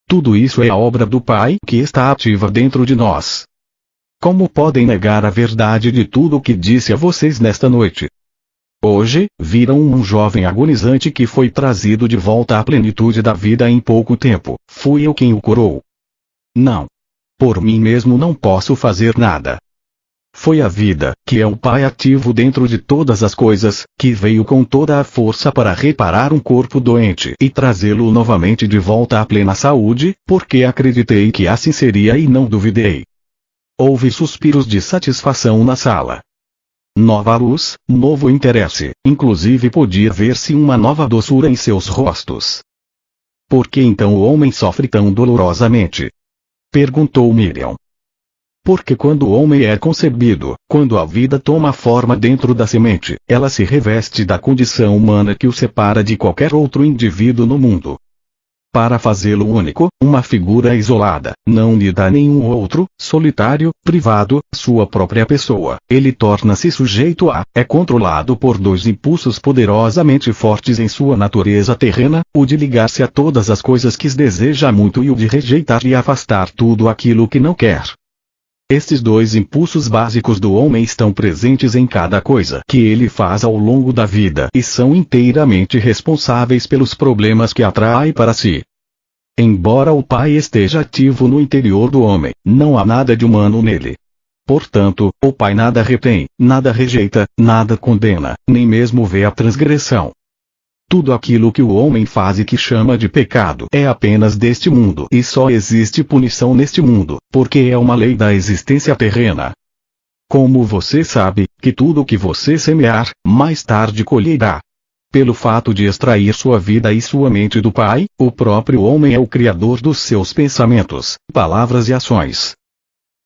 Tudo isso é a obra do Pai que está ativa dentro de nós. Como podem negar a verdade de tudo o que disse a vocês nesta noite? Hoje, viram um jovem agonizante que foi trazido de volta à plenitude da vida em pouco tempo. Fui eu quem o curou. Não. Por mim mesmo não posso fazer nada. Foi a vida, que é o Pai ativo dentro de todas as coisas, que veio com toda a força para reparar um corpo doente e trazê-lo novamente de volta à plena saúde, porque acreditei que assim seria e não duvidei. Houve suspiros de satisfação na sala. Nova luz, novo interesse, inclusive podia ver-se uma nova doçura em seus rostos. Por que então o homem sofre tão dolorosamente? Perguntou Miriam. Porque quando o homem é concebido, quando a vida toma forma dentro da semente, ela se reveste da condição humana que o separa de qualquer outro indivíduo no mundo. Para fazê-lo único, uma figura isolada, não lhe dá nenhum outro, solitário, privado, sua própria pessoa, ele torna-se sujeito é controlado por dois impulsos poderosamente fortes em sua natureza terrena, o de ligar-se a todas as coisas que deseja muito e o de rejeitar e afastar tudo aquilo que não quer. Estes dois impulsos básicos do homem estão presentes em cada coisa que ele faz ao longo da vida e são inteiramente responsáveis pelos problemas que atrai para si. Embora o Pai esteja ativo no interior do homem, não há nada de humano nele. Portanto, o Pai nada retém, nada rejeita, nada condena, nem mesmo vê a transgressão. Tudo aquilo que o homem faz e que chama de pecado é apenas deste mundo e só existe punição neste mundo, porque é uma lei da existência terrena. Como você sabe, que tudo o que você semear, mais tarde colherá. Pelo fato de extrair sua vida e sua mente do Pai, o próprio homem é o criador dos seus pensamentos, palavras e ações.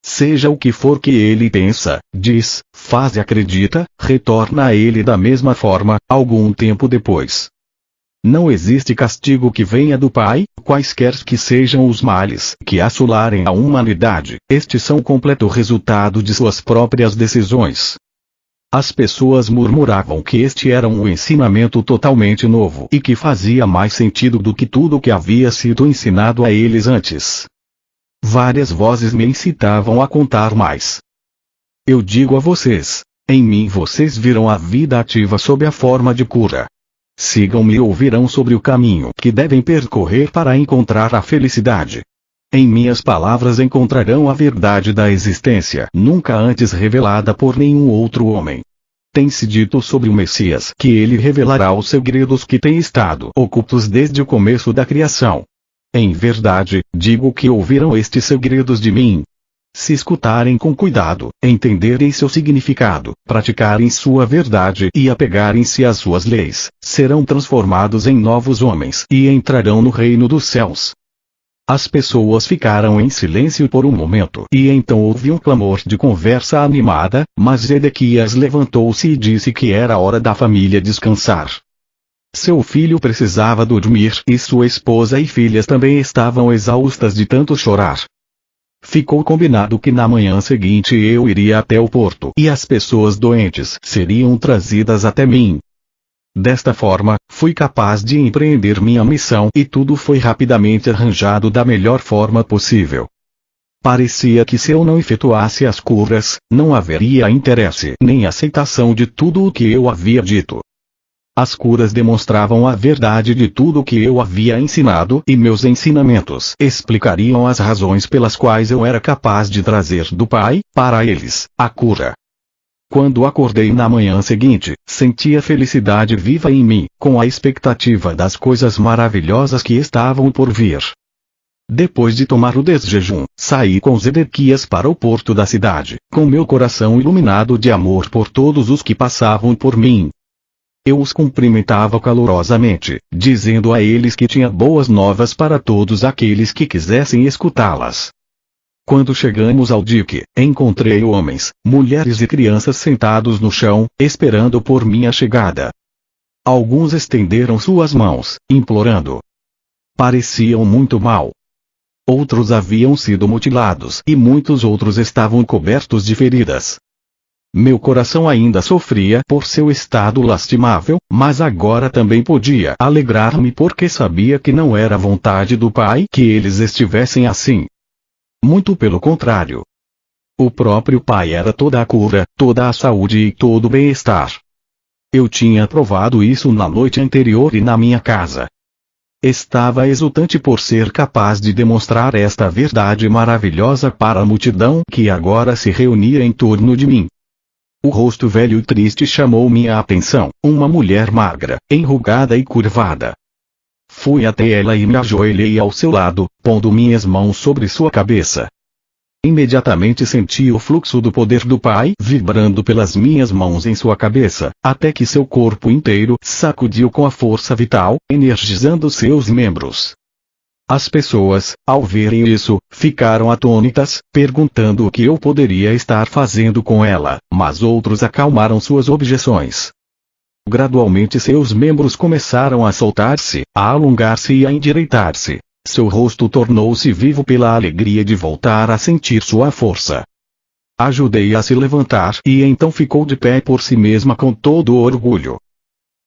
Seja o que for que ele pensa, diz, faz e acredita, retorna a ele da mesma forma, algum tempo depois. Não existe castigo que venha do Pai, quaisquer que sejam os males que assolarem a humanidade, estes são completo resultado de suas próprias decisões. As pessoas murmuravam que este era um ensinamento totalmente novo e que fazia mais sentido do que tudo o que havia sido ensinado a eles antes. Várias vozes me incitavam a contar mais. Eu digo a vocês, em mim vocês viram a vida ativa sob a forma de cura. Sigam-me e ouvirão sobre o caminho que devem percorrer para encontrar a felicidade. Em minhas palavras encontrarão a verdade da existência nunca antes revelada por nenhum outro homem. Tem-se dito sobre o Messias que ele revelará os segredos que têm estado ocultos desde o começo da criação. Em verdade, digo que ouviram estes segredos de mim. Se escutarem com cuidado, entenderem seu significado, praticarem sua verdade e apegarem-se às suas leis, serão transformados em novos homens e entrarão no reino dos céus. As pessoas ficaram em silêncio por um momento e então houve um clamor de conversa animada, mas Zedequias levantou-se e disse que era hora da família descansar. Seu filho precisava dormir e sua esposa e filhas também estavam exaustas de tanto chorar. Ficou combinado que na manhã seguinte eu iria até o porto e as pessoas doentes seriam trazidas até mim. Desta forma, fui capaz de empreender minha missão e tudo foi rapidamente arranjado da melhor forma possível. Parecia que se eu não efetuasse as curas, não haveria interesse nem aceitação de tudo o que eu havia dito. As curas demonstravam a verdade de tudo o que eu havia ensinado e meus ensinamentos explicariam as razões pelas quais eu era capaz de trazer do Pai, para eles, a cura. Quando acordei na manhã seguinte, sentia felicidade viva em mim, com a expectativa das coisas maravilhosas que estavam por vir. Depois de tomar o desjejum, saí com Zedequias para o porto da cidade, com meu coração iluminado de amor por todos os que passavam por mim. Eu os cumprimentava calorosamente, dizendo a eles que tinha boas novas para todos aqueles que quisessem escutá-las. Quando chegamos ao dique, encontrei homens, mulheres e crianças sentados no chão, esperando por minha chegada. Alguns estenderam suas mãos, implorando. Pareciam muito mal. Outros haviam sido mutilados e muitos outros estavam cobertos de feridas. Meu coração ainda sofria por seu estado lastimável, mas agora também podia alegrar-me porque sabia que não era vontade do Pai que eles estivessem assim. Muito pelo contrário. O próprio Pai era toda a cura, toda a saúde e todo o bem-estar. Eu tinha provado isso na noite anterior e na minha casa. Estava exultante por ser capaz de demonstrar esta verdade maravilhosa para a multidão que agora se reunia em torno de mim. O rosto velho e triste chamou minha atenção, uma mulher magra, enrugada e curvada. Fui até ela e me ajoelhei ao seu lado, pondo minhas mãos sobre sua cabeça. Imediatamente senti o fluxo do poder do Pai vibrando pelas minhas mãos em sua cabeça, até que seu corpo inteiro sacudiu com a força vital, energizando seus membros. As pessoas, ao verem isso, ficaram atônitas, perguntando o que eu poderia estar fazendo com ela, mas outros acalmaram suas objeções. Gradualmente seus membros começaram a soltar-se, a alongar-se e a endireitar-se. Seu rosto tornou-se vivo pela alegria de voltar a sentir sua força. Ajudei-a a se levantar e então ficou de pé por si mesma com todo o orgulho.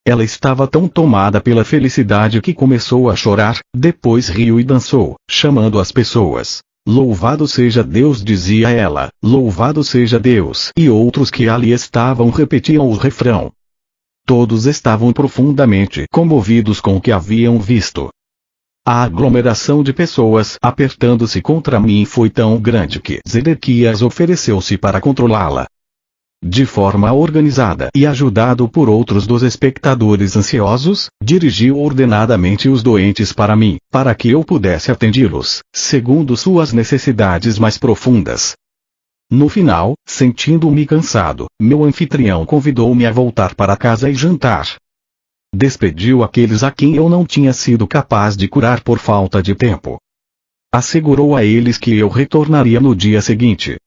Ela estava tão tomada pela felicidade que começou a chorar, depois riu e dançou, chamando as pessoas. Louvado seja Deus, dizia ela, louvado seja Deus. E outros que ali estavam repetiam o refrão. Todos estavam profundamente comovidos com o que haviam visto. A aglomeração de pessoas apertando-se contra mim foi tão grande que Zedequias ofereceu-se para controlá-la. De forma organizada e ajudado por outros dos espectadores ansiosos, dirigiu ordenadamente os doentes para mim, para que eu pudesse atendê-los, segundo suas necessidades mais profundas. No final, sentindo-me cansado, meu anfitrião convidou-me a voltar para casa e jantar. Despediu aqueles a quem eu não tinha sido capaz de curar por falta de tempo. Assegurou a eles que eu retornaria no dia seguinte.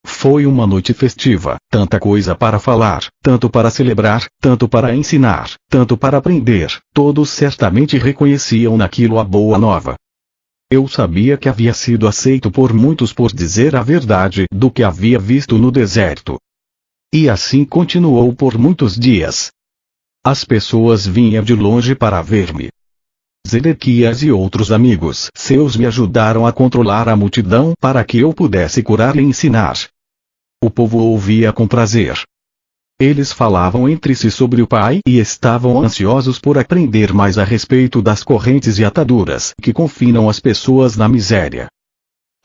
Foi uma noite festiva, tanta coisa para falar, tanto para celebrar, tanto para ensinar, tanto para aprender, todos certamente reconheciam naquilo a boa nova. Eu sabia que havia sido aceito por muitos por dizer a verdade do que havia visto no deserto. E assim continuou por muitos dias. As pessoas vinham de longe para ver-me. Zedequias e outros amigos seus me ajudaram a controlar a multidão para que eu pudesse curar e ensinar. O povo ouvia com prazer. Eles falavam entre si sobre o Pai e estavam ansiosos por aprender mais a respeito das correntes e ataduras que confinam as pessoas na miséria.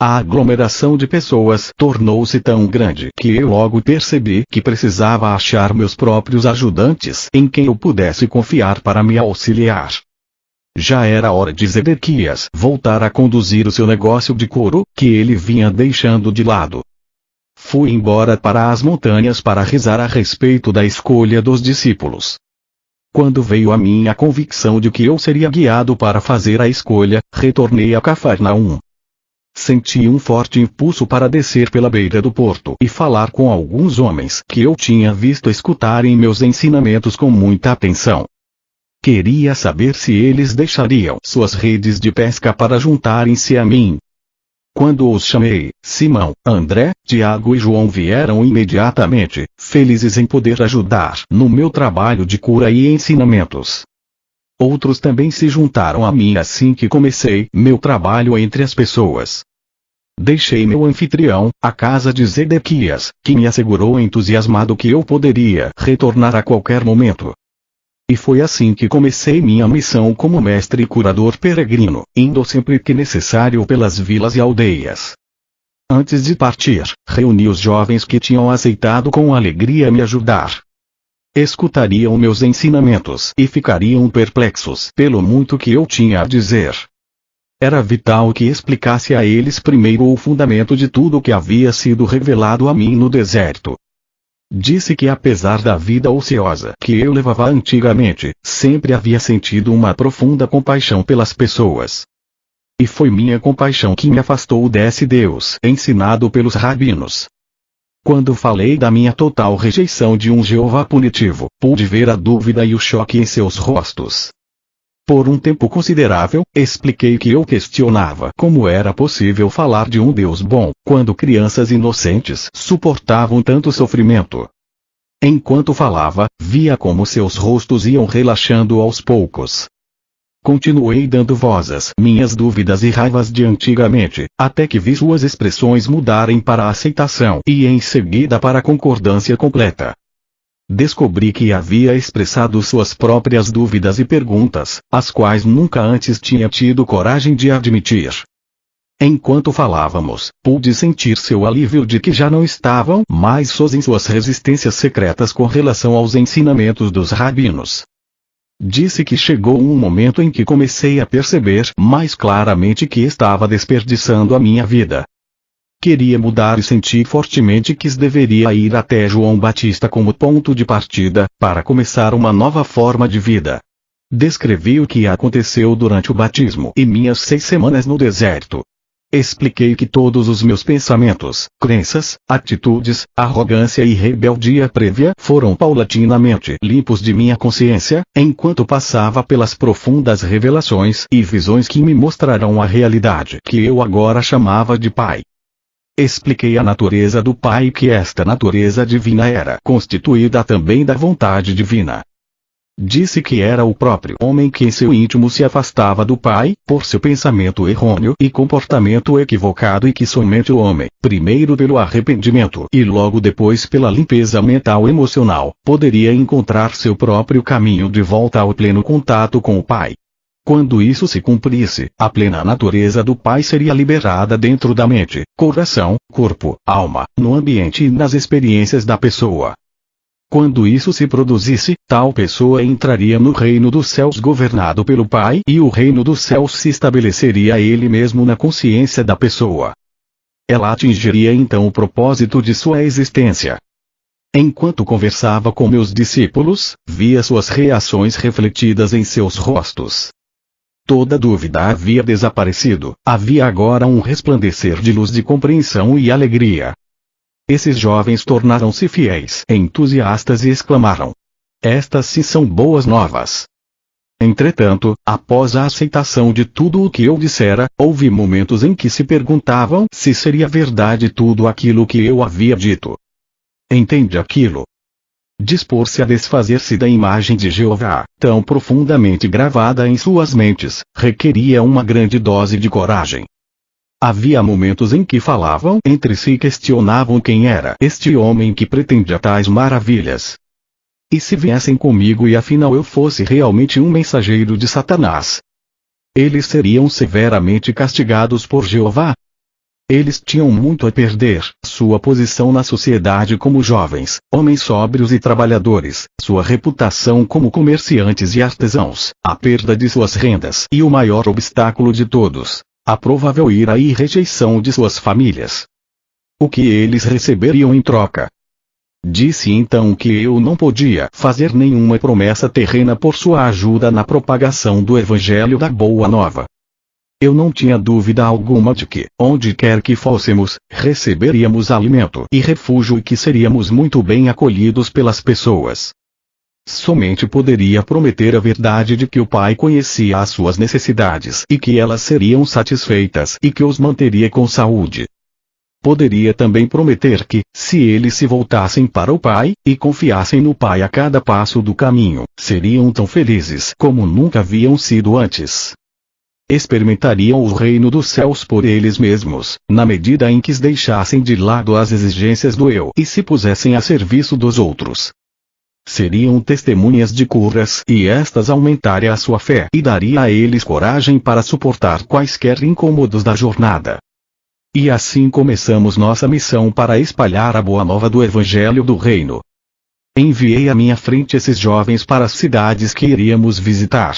A aglomeração de pessoas tornou-se tão grande que eu logo percebi que precisava achar meus próprios ajudantes em quem eu pudesse confiar para me auxiliar. Já era hora de Zedequias voltar a conduzir o seu negócio de couro, que ele vinha deixando de lado. Fui embora para as montanhas para rezar a respeito da escolha dos discípulos. Quando veio a mim a convicção de que eu seria guiado para fazer a escolha, retornei a Cafarnaum. Senti um forte impulso para descer pela beira do porto e falar com alguns homens que eu tinha visto escutarem meus ensinamentos com muita atenção. Queria saber se eles deixariam suas redes de pesca para juntarem-se a mim. Quando os chamei, Simão, André, Tiago e João vieram imediatamente, felizes em poder ajudar no meu trabalho de cura e ensinamentos. Outros também se juntaram a mim assim que comecei meu trabalho entre as pessoas. deixei meu anfitrião, a casa de Zedequias, que me assegurou entusiasmado que eu poderia retornar a qualquer momento. E foi assim que comecei minha missão como mestre e curador peregrino, indo sempre que necessário pelas vilas e aldeias. Antes de partir, reuni os jovens que tinham aceitado com alegria me ajudar. Escutariam meus ensinamentos e ficariam perplexos pelo muito que eu tinha a dizer. Era vital que explicasse a eles primeiro o fundamento de tudo o que havia sido revelado a mim no deserto. Disse que apesar da vida ociosa que eu levava antigamente, sempre havia sentido uma profunda compaixão pelas pessoas. E foi minha compaixão que me afastou desse Deus ensinado pelos rabinos. Quando falei da minha total rejeição de um Jeová punitivo, pude ver a dúvida e o choque em seus rostos. Por um tempo considerável, expliquei que eu questionava como era possível falar de um Deus bom, quando crianças inocentes suportavam tanto sofrimento. Enquanto falava, via como seus rostos iam relaxando aos poucos. Continuei dando voz às minhas dúvidas e raivas de antigamente, até que vi suas expressões mudarem para a aceitação e em seguida para a concordância completa. Descobri que havia expressado suas próprias dúvidas e perguntas, as quais nunca antes tinha tido coragem de admitir. Enquanto falávamos, pude sentir seu alívio de que já não estavam mais sós em suas resistências secretas com relação aos ensinamentos dos rabinos. Disse que chegou um momento em que comecei a perceber mais claramente que estava desperdiçando a minha vida. Queria mudar e senti fortemente que deveria ir até João Batista como ponto de partida, para começar uma nova forma de vida. Descrevi o que aconteceu durante o batismo e minhas 6 semanas no deserto. Expliquei que todos os meus pensamentos, crenças, atitudes, arrogância e rebeldia prévia foram paulatinamente limpos de minha consciência, enquanto passava pelas profundas revelações e visões que me mostrarão a realidade que eu agora chamava de Pai. Expliquei a natureza do Pai e que esta natureza divina era constituída também da vontade divina. Disse que era o próprio homem que em seu íntimo se afastava do Pai, por seu pensamento errôneo e comportamento equivocado e que somente o homem, primeiro pelo arrependimento e logo depois pela limpeza mental e emocional, poderia encontrar seu próprio caminho de volta ao pleno contato com o Pai. Quando isso se cumprisse, a plena natureza do Pai seria liberada dentro da mente, coração, corpo, alma, no ambiente e nas experiências da pessoa. Quando isso se produzisse, tal pessoa entraria no reino dos céus governado pelo Pai e o reino dos céus se estabeleceria ele mesmo na consciência da pessoa. Ela atingiria então o propósito de sua existência. Enquanto conversava com meus discípulos, via suas reações refletidas em seus rostos. Toda dúvida havia desaparecido, havia agora um resplandecer de luz de compreensão e alegria. Esses jovens tornaram-se fiéis, entusiastas e exclamaram: "Estas sim são boas novas." Entretanto, após a aceitação de tudo o que eu dissera, houve momentos em que se perguntavam se seria verdade tudo aquilo que eu havia dito. Entende aquilo? Dispor-se a desfazer-se da imagem de Jeová, tão profundamente gravada em suas mentes, requeria uma grande dose de coragem. Havia momentos em que falavam entre si e questionavam quem era este homem que pretendia tais maravilhas. E se viessem comigo e afinal eu fosse realmente um mensageiro de Satanás? Eles seriam severamente castigados por Jeová? Eles tinham muito a perder, sua posição na sociedade como jovens, homens sóbrios e trabalhadores, sua reputação como comerciantes e artesãos, a perda de suas rendas e o maior obstáculo de todos, a provável ira e rejeição de suas famílias. O que eles receberiam em troca? Disse então que eu não podia fazer nenhuma promessa terrena por sua ajuda na propagação do Evangelho da Boa Nova. Eu não tinha dúvida alguma de que, onde quer que fôssemos, receberíamos alimento e refúgio e que seríamos muito bem acolhidos pelas pessoas. Somente poderia prometer a verdade de que o Pai conhecia as suas necessidades e que elas seriam satisfeitas e que os manteria com saúde. Poderia também prometer que, se eles se voltassem para o Pai, e confiassem no Pai a cada passo do caminho, seriam tão felizes como nunca haviam sido antes. experimentariam o reino dos céus por eles mesmos, na medida em que deixassem de lado as exigências do eu e se pusessem a serviço dos outros. Seriam testemunhas de curas e estas aumentaria a sua fé e daria a eles coragem para suportar quaisquer incômodos da jornada. E assim começamos nossa missão para espalhar a boa nova do Evangelho do Reino. Enviei à minha frente esses jovens para as cidades que iríamos visitar.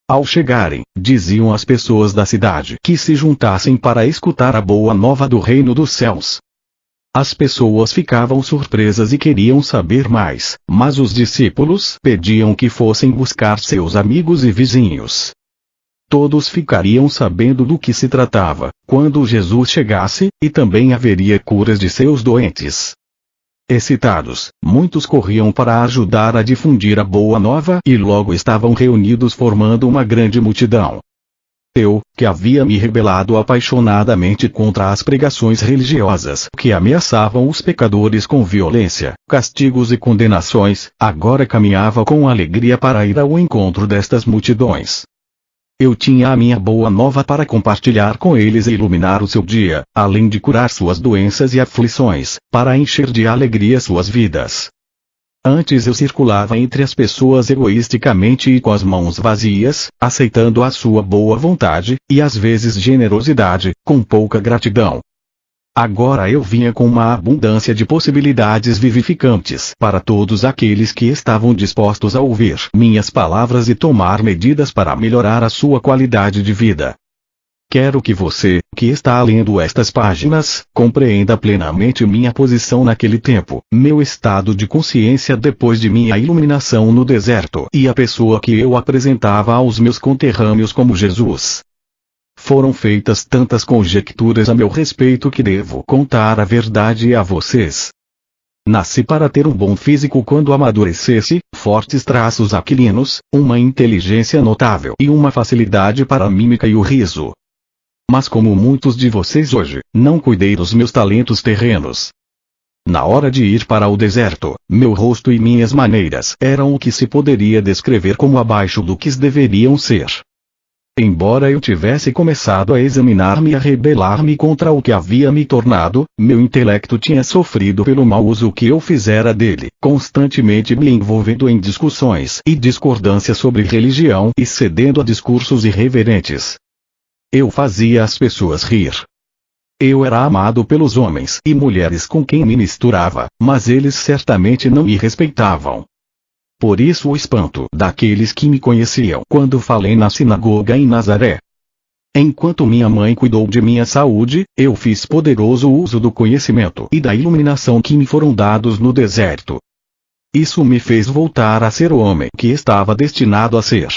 Ao chegarem, diziam às pessoas da cidade que se juntassem para escutar a boa nova do Reino dos Céus. As pessoas ficavam surpresas e queriam saber mais, mas os discípulos pediam que fossem buscar seus amigos e vizinhos. Todos ficariam sabendo do que se tratava, quando Jesus chegasse, e também haveria curas de seus doentes. Excitados, muitos corriam para ajudar a difundir a boa nova e logo estavam reunidos formando uma grande multidão. Eu, que havia me rebelado apaixonadamente contra as pregações religiosas que ameaçavam os pecadores com violência, castigos e condenações, agora caminhava com alegria para ir ao encontro destas multidões. Eu tinha a minha boa nova para compartilhar com eles e iluminar o seu dia, além de curar suas doenças e aflições, para encher de alegria suas vidas. Antes eu circulava entre as pessoas egoisticamente e com as mãos vazias, aceitando a sua boa vontade, e às vezes generosidade, com pouca gratidão. Agora eu vinha com uma abundância de possibilidades vivificantes para todos aqueles que estavam dispostos a ouvir minhas palavras e tomar medidas para melhorar a sua qualidade de vida. Quero que você, que está lendo estas páginas, compreenda plenamente minha posição naquele tempo, meu estado de consciência depois de minha iluminação no deserto e a pessoa que eu apresentava aos meus conterrâneos como Jesus. Foram feitas tantas conjecturas a meu respeito que devo contar a verdade a vocês. Nasci para ter um bom físico quando amadurecesse, fortes traços aquilinos, uma inteligência notável e uma facilidade para a mímica e o riso. Mas como muitos de vocês hoje, não cuidei dos meus talentos terrenos. Na hora de ir para o deserto, meu rosto e minhas maneiras eram o que se poderia descrever como abaixo do que deveriam ser. Embora eu tivesse começado a examinar-me e a rebelar-me contra o que havia me tornado, meu intelecto tinha sofrido pelo mau uso que eu fizera dele, constantemente me envolvendo em discussões e discordâncias sobre religião e cedendo a discursos irreverentes. Eu fazia as pessoas rir. Eu era amado pelos homens e mulheres com quem me misturava, mas eles certamente não me respeitavam. Por isso o espanto daqueles que me conheciam quando falei na sinagoga em Nazaré. Enquanto minha mãe cuidou de minha saúde, eu fiz poderoso uso do conhecimento e da iluminação que me foram dados no deserto. Isso me fez voltar a ser o homem que estava destinado a ser.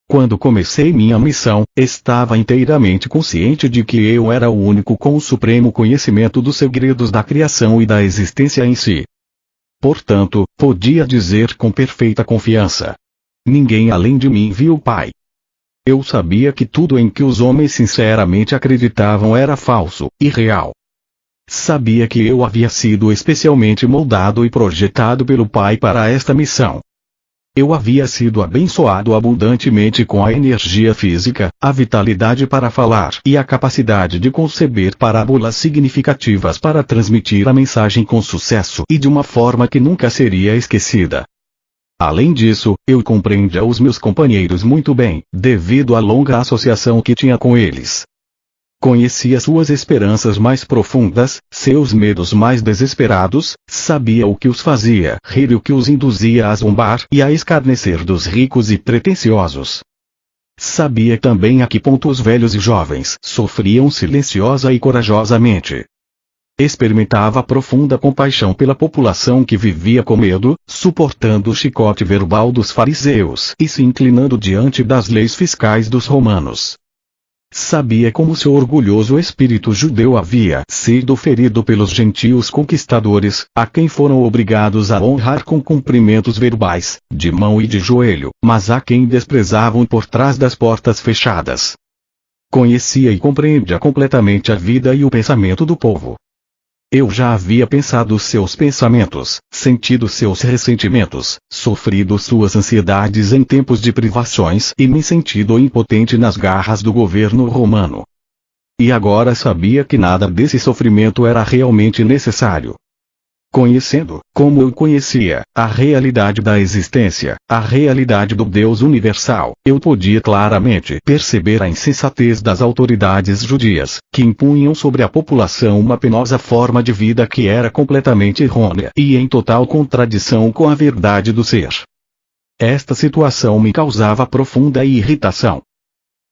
Quando comecei minha missão, estava inteiramente consciente de que eu era o único com o supremo conhecimento dos segredos da criação e da existência em si. Portanto, podia dizer com perfeita confiança: ninguém além de mim viu o Pai. Eu sabia que tudo em que os homens sinceramente acreditavam era falso, irreal. Sabia que eu havia sido especialmente moldado e projetado pelo Pai para esta missão. Eu havia sido abençoado abundantemente com a energia física, a vitalidade para falar e a capacidade de conceber parábolas significativas para transmitir a mensagem com sucesso e de uma forma que nunca seria esquecida. Além disso, eu compreendia os meus companheiros muito bem, devido à longa associação que tinha com eles. Conhecia suas esperanças mais profundas, seus medos mais desesperados, sabia o que os fazia rir e o que os induzia a zombar e a escarnecer dos ricos e pretensiosos. Sabia também a que ponto os velhos e jovens sofriam silenciosa e corajosamente. Experimentava profunda compaixão pela população que vivia com medo, suportando o chicote verbal dos fariseus e se inclinando diante das leis fiscais dos romanos. Sabia como seu orgulhoso espírito judeu havia sido ferido pelos gentios conquistadores, a quem foram obrigados a honrar com cumprimentos verbais, de mão e de joelho, mas a quem desprezavam por trás das portas fechadas. Conhecia e compreendia completamente a vida e o pensamento do povo. Eu já havia pensado seus pensamentos, sentido seus ressentimentos, sofrido suas ansiedades em tempos de privações e me sentido impotente nas garras do governo romano. E agora sabia que nada desse sofrimento era realmente necessário. Conhecendo, como eu conhecia, a realidade da existência, a realidade do Deus universal, eu podia claramente perceber a insensatez das autoridades judias, que impunham sobre a população uma penosa forma de vida que era completamente errônea e em total contradição com a verdade do ser. Esta situação me causava profunda irritação.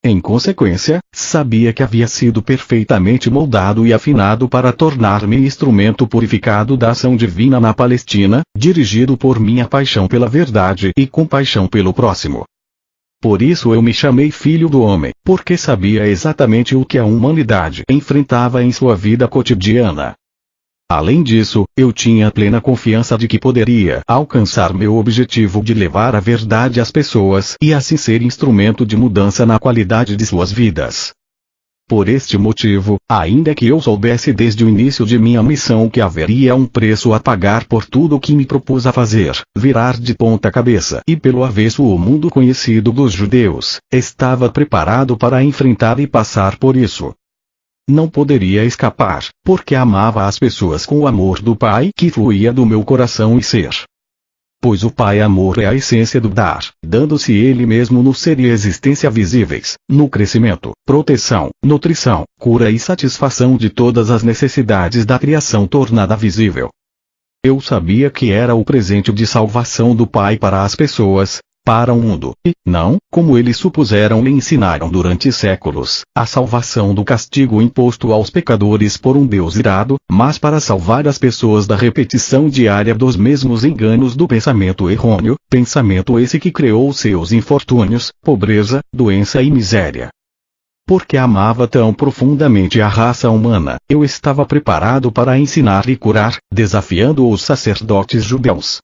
Em consequência, sabia que havia sido perfeitamente moldado e afinado para tornar-me instrumento purificado da ação divina na Palestina, dirigido por minha paixão pela verdade e compaixão pelo próximo. Por isso eu me chamei Filho do Homem, porque sabia exatamente o que a humanidade enfrentava em sua vida cotidiana. Além disso, eu tinha plena confiança de que poderia alcançar meu objetivo de levar a verdade às pessoas e assim ser instrumento de mudança na qualidade de suas vidas. Por este motivo, ainda que eu soubesse desde o início de minha missão que haveria um preço a pagar por tudo o que me propus a fazer, virar de ponta cabeça e pelo avesso o mundo conhecido dos judeus, estava preparado para enfrentar e passar por isso. Não poderia escapar, porque amava as pessoas com o amor do Pai que fluía do meu coração e ser. Pois o Pai amor é a essência do dar, dando-se Ele mesmo no ser e existência visíveis, no crescimento, proteção, nutrição, cura e satisfação de todas as necessidades da criação tornada visível. Eu sabia que era o presente de salvação do Pai para as pessoas, para o mundo, e, não, como eles supuseram e ensinaram durante séculos, a salvação do castigo imposto aos pecadores por um Deus irado, mas para salvar as pessoas da repetição diária dos mesmos enganos do pensamento errôneo, pensamento esse que criou seus infortúnios, pobreza, doença e miséria. Porque amava tão profundamente a raça humana, eu estava preparado para ensinar e curar, desafiando os sacerdotes judeus.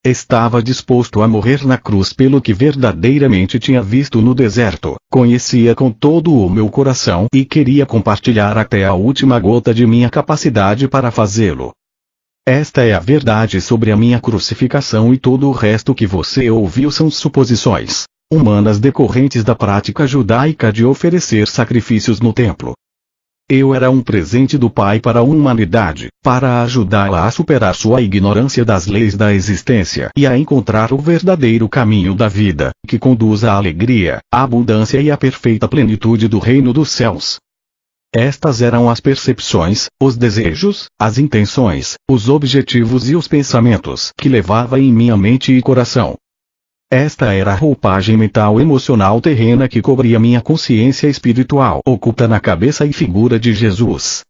Estava disposto a morrer na cruz pelo que verdadeiramente tinha visto no deserto, conhecia com todo o meu coração e queria compartilhar até a última gota de minha capacidade para fazê-lo. Esta é a verdade sobre a minha crucificação e todo o resto que você ouviu são suposições humanas decorrentes da prática judaica de oferecer sacrifícios no templo. Eu era um presente do Pai para a humanidade, para ajudá-la a superar sua ignorância das leis da existência e a encontrar o verdadeiro caminho da vida, que conduz à alegria, à abundância e à perfeita plenitude do reino dos céus. Estas eram as percepções, os desejos, as intenções, os objetivos e os pensamentos que levava em minha mente e coração. Esta era a roupagem mental emocional terrena que cobria minha consciência espiritual oculta na cabeça e figura de Jesus.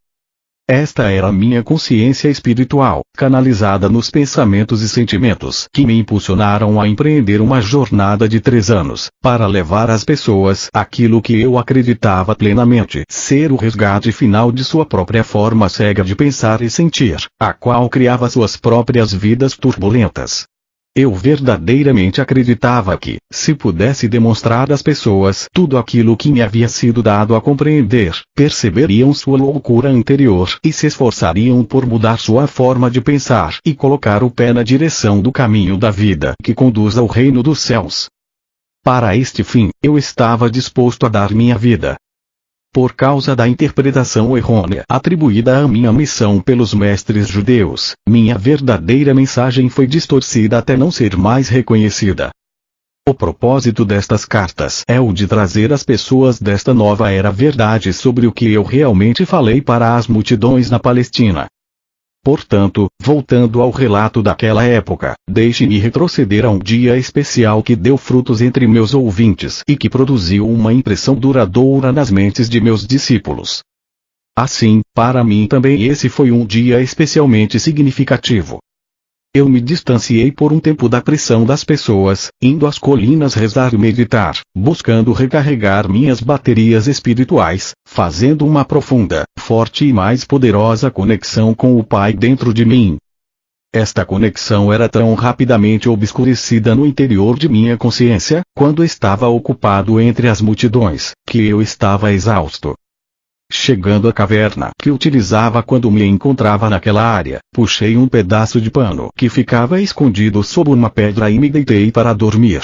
Esta era a minha consciência espiritual, canalizada nos pensamentos e sentimentos que me impulsionaram a empreender uma jornada de 3 anos, para levar às pessoas aquilo que eu acreditava plenamente ser o resgate final de sua própria forma cega de pensar e sentir, a qual criava suas próprias vidas turbulentas. Eu verdadeiramente acreditava que, se pudesse demonstrar às pessoas tudo aquilo que me havia sido dado a compreender, perceberiam sua loucura anterior e se esforçariam por mudar sua forma de pensar e colocar o pé na direção do caminho da vida que conduz ao reino dos céus. Para este fim, eu estava disposto a dar minha vida. Por causa da interpretação errônea atribuída à minha missão pelos mestres judeus, minha verdadeira mensagem foi distorcida até não ser mais reconhecida. O propósito destas cartas é o de trazer às pessoas desta nova era verdade sobre o que eu realmente falei para as multidões na Palestina. Portanto, voltando ao relato daquela época, deixe-me retroceder a um dia especial que deu frutos entre meus ouvintes e que produziu uma impressão duradoura nas mentes de meus discípulos. Assim, para mim também esse foi um dia especialmente significativo. Eu me distanciei por um tempo da pressão das pessoas, indo às colinas rezar e meditar, buscando recarregar minhas baterias espirituais, fazendo uma profunda, forte e mais poderosa conexão com o Pai dentro de mim. Esta conexão era tão rapidamente obscurecida no interior de minha consciência, quando estava ocupado entre as multidões, que eu estava exausto. Chegando à caverna que utilizava quando me encontrava naquela área, puxei um pedaço de pano que ficava escondido sob uma pedra e me deitei para dormir.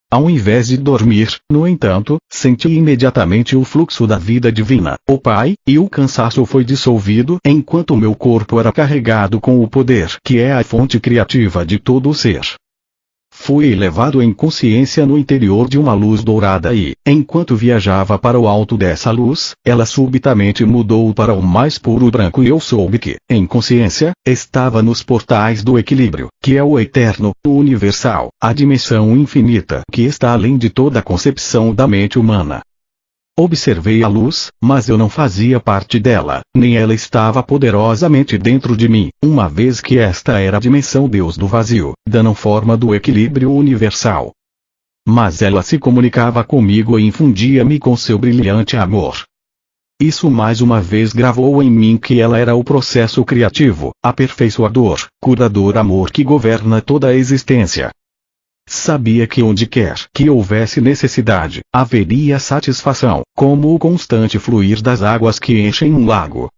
Ao invés de dormir, no entanto, senti imediatamente o fluxo da vida divina, o Pai, e o cansaço foi dissolvido enquanto meu corpo era carregado com o poder que é a fonte criativa de todo o ser. Fui elevado em consciência no interior de uma luz dourada e, enquanto viajava para o alto dessa luz, ela subitamente mudou para o mais puro branco e eu soube que, em consciência, estava nos portais do equilíbrio, que é o eterno, o universal, a dimensão infinita que está além de toda a concepção da mente humana. Observei a luz, mas eu não fazia parte dela, nem ela estava poderosamente dentro de mim, uma vez que esta era a dimensão Deus do vazio, dando forma do equilíbrio universal. Mas ela se comunicava comigo e infundia-me com seu brilhante amor. Isso mais uma vez gravou em mim que ela era o processo criativo, aperfeiçoador, curador amor que governa toda a existência. Sabia que onde quer que houvesse necessidade, haveria satisfação, como o constante fluir das águas que enchem um lago.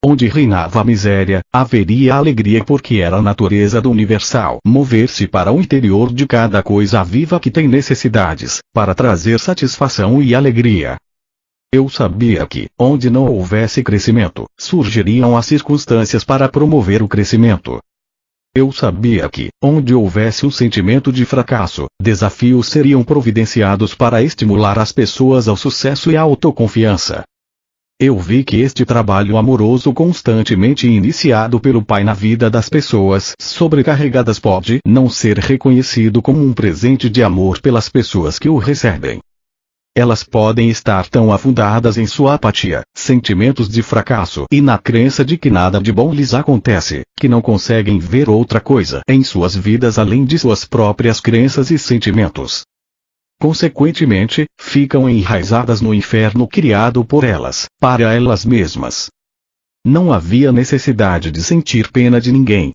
Onde reinava a miséria, haveria alegria porque era a natureza do universal mover-se para o interior de cada coisa viva que tem necessidades, para trazer satisfação e alegria. Eu sabia que, onde não houvesse crescimento, surgiriam as circunstâncias para promover o crescimento. Eu sabia que, onde houvesse um sentimento de fracasso, desafios seriam providenciados para estimular as pessoas ao sucesso e à autoconfiança. Eu vi que este trabalho amoroso constantemente iniciado pelo Pai na vida das pessoas sobrecarregadas pode não ser reconhecido como um presente de amor pelas pessoas que o recebem. Elas podem estar tão afundadas em sua apatia, sentimentos de fracasso e na crença de que nada de bom lhes acontece, que não conseguem ver outra coisa em suas vidas além de suas próprias crenças e sentimentos. Consequentemente, ficam enraizadas no inferno criado por elas, para elas mesmas. Não havia necessidade de sentir pena de ninguém.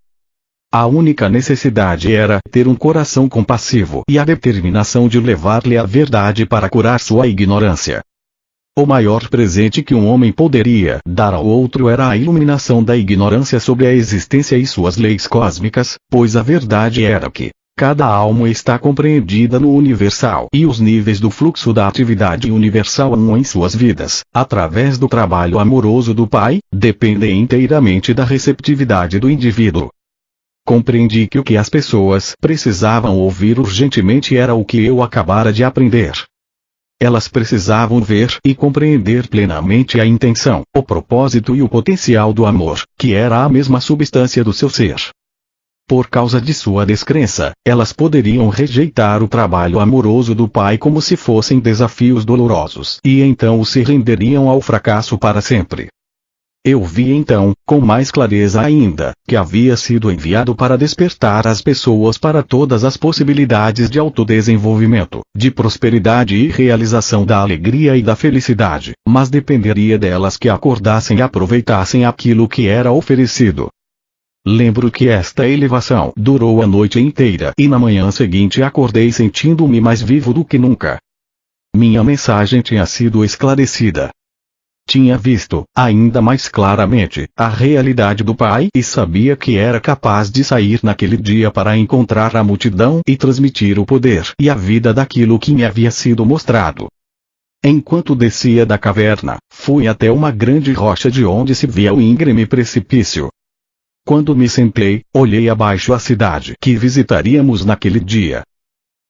A única necessidade era ter um coração compassivo e a determinação de levar-lhe a verdade para curar sua ignorância. O maior presente que um homem poderia dar ao outro era a iluminação da ignorância sobre a existência e suas leis cósmicas, pois a verdade era que cada alma está compreendida no universal e os níveis do fluxo da atividade universal em suas vidas, através do trabalho amoroso do Pai, dependem inteiramente da receptividade do indivíduo. Compreendi que o que as pessoas precisavam ouvir urgentemente era o que eu acabara de aprender. Elas precisavam ver e compreender plenamente a intenção, o propósito e o potencial do amor, que era a mesma substância do seu ser. Por causa de sua descrença, elas poderiam rejeitar o trabalho amoroso do Pai como se fossem desafios dolorosos e então se renderiam ao fracasso para sempre. Eu vi então, com mais clareza ainda, que havia sido enviado para despertar as pessoas para todas as possibilidades de autodesenvolvimento, de prosperidade e realização da alegria e da felicidade, mas dependeria delas que acordassem e aproveitassem aquilo que era oferecido. Lembro que esta elevação durou a noite inteira e na manhã seguinte acordei sentindo-me mais vivo do que nunca. Minha mensagem tinha sido esclarecida. Tinha visto, ainda mais claramente, a realidade do Pai e sabia que era capaz de sair naquele dia para encontrar a multidão e transmitir o poder e a vida daquilo que me havia sido mostrado. Enquanto descia da caverna, fui até uma grande rocha de onde se via o íngreme precipício. Quando me sentei, olhei abaixo a cidade que visitaríamos naquele dia.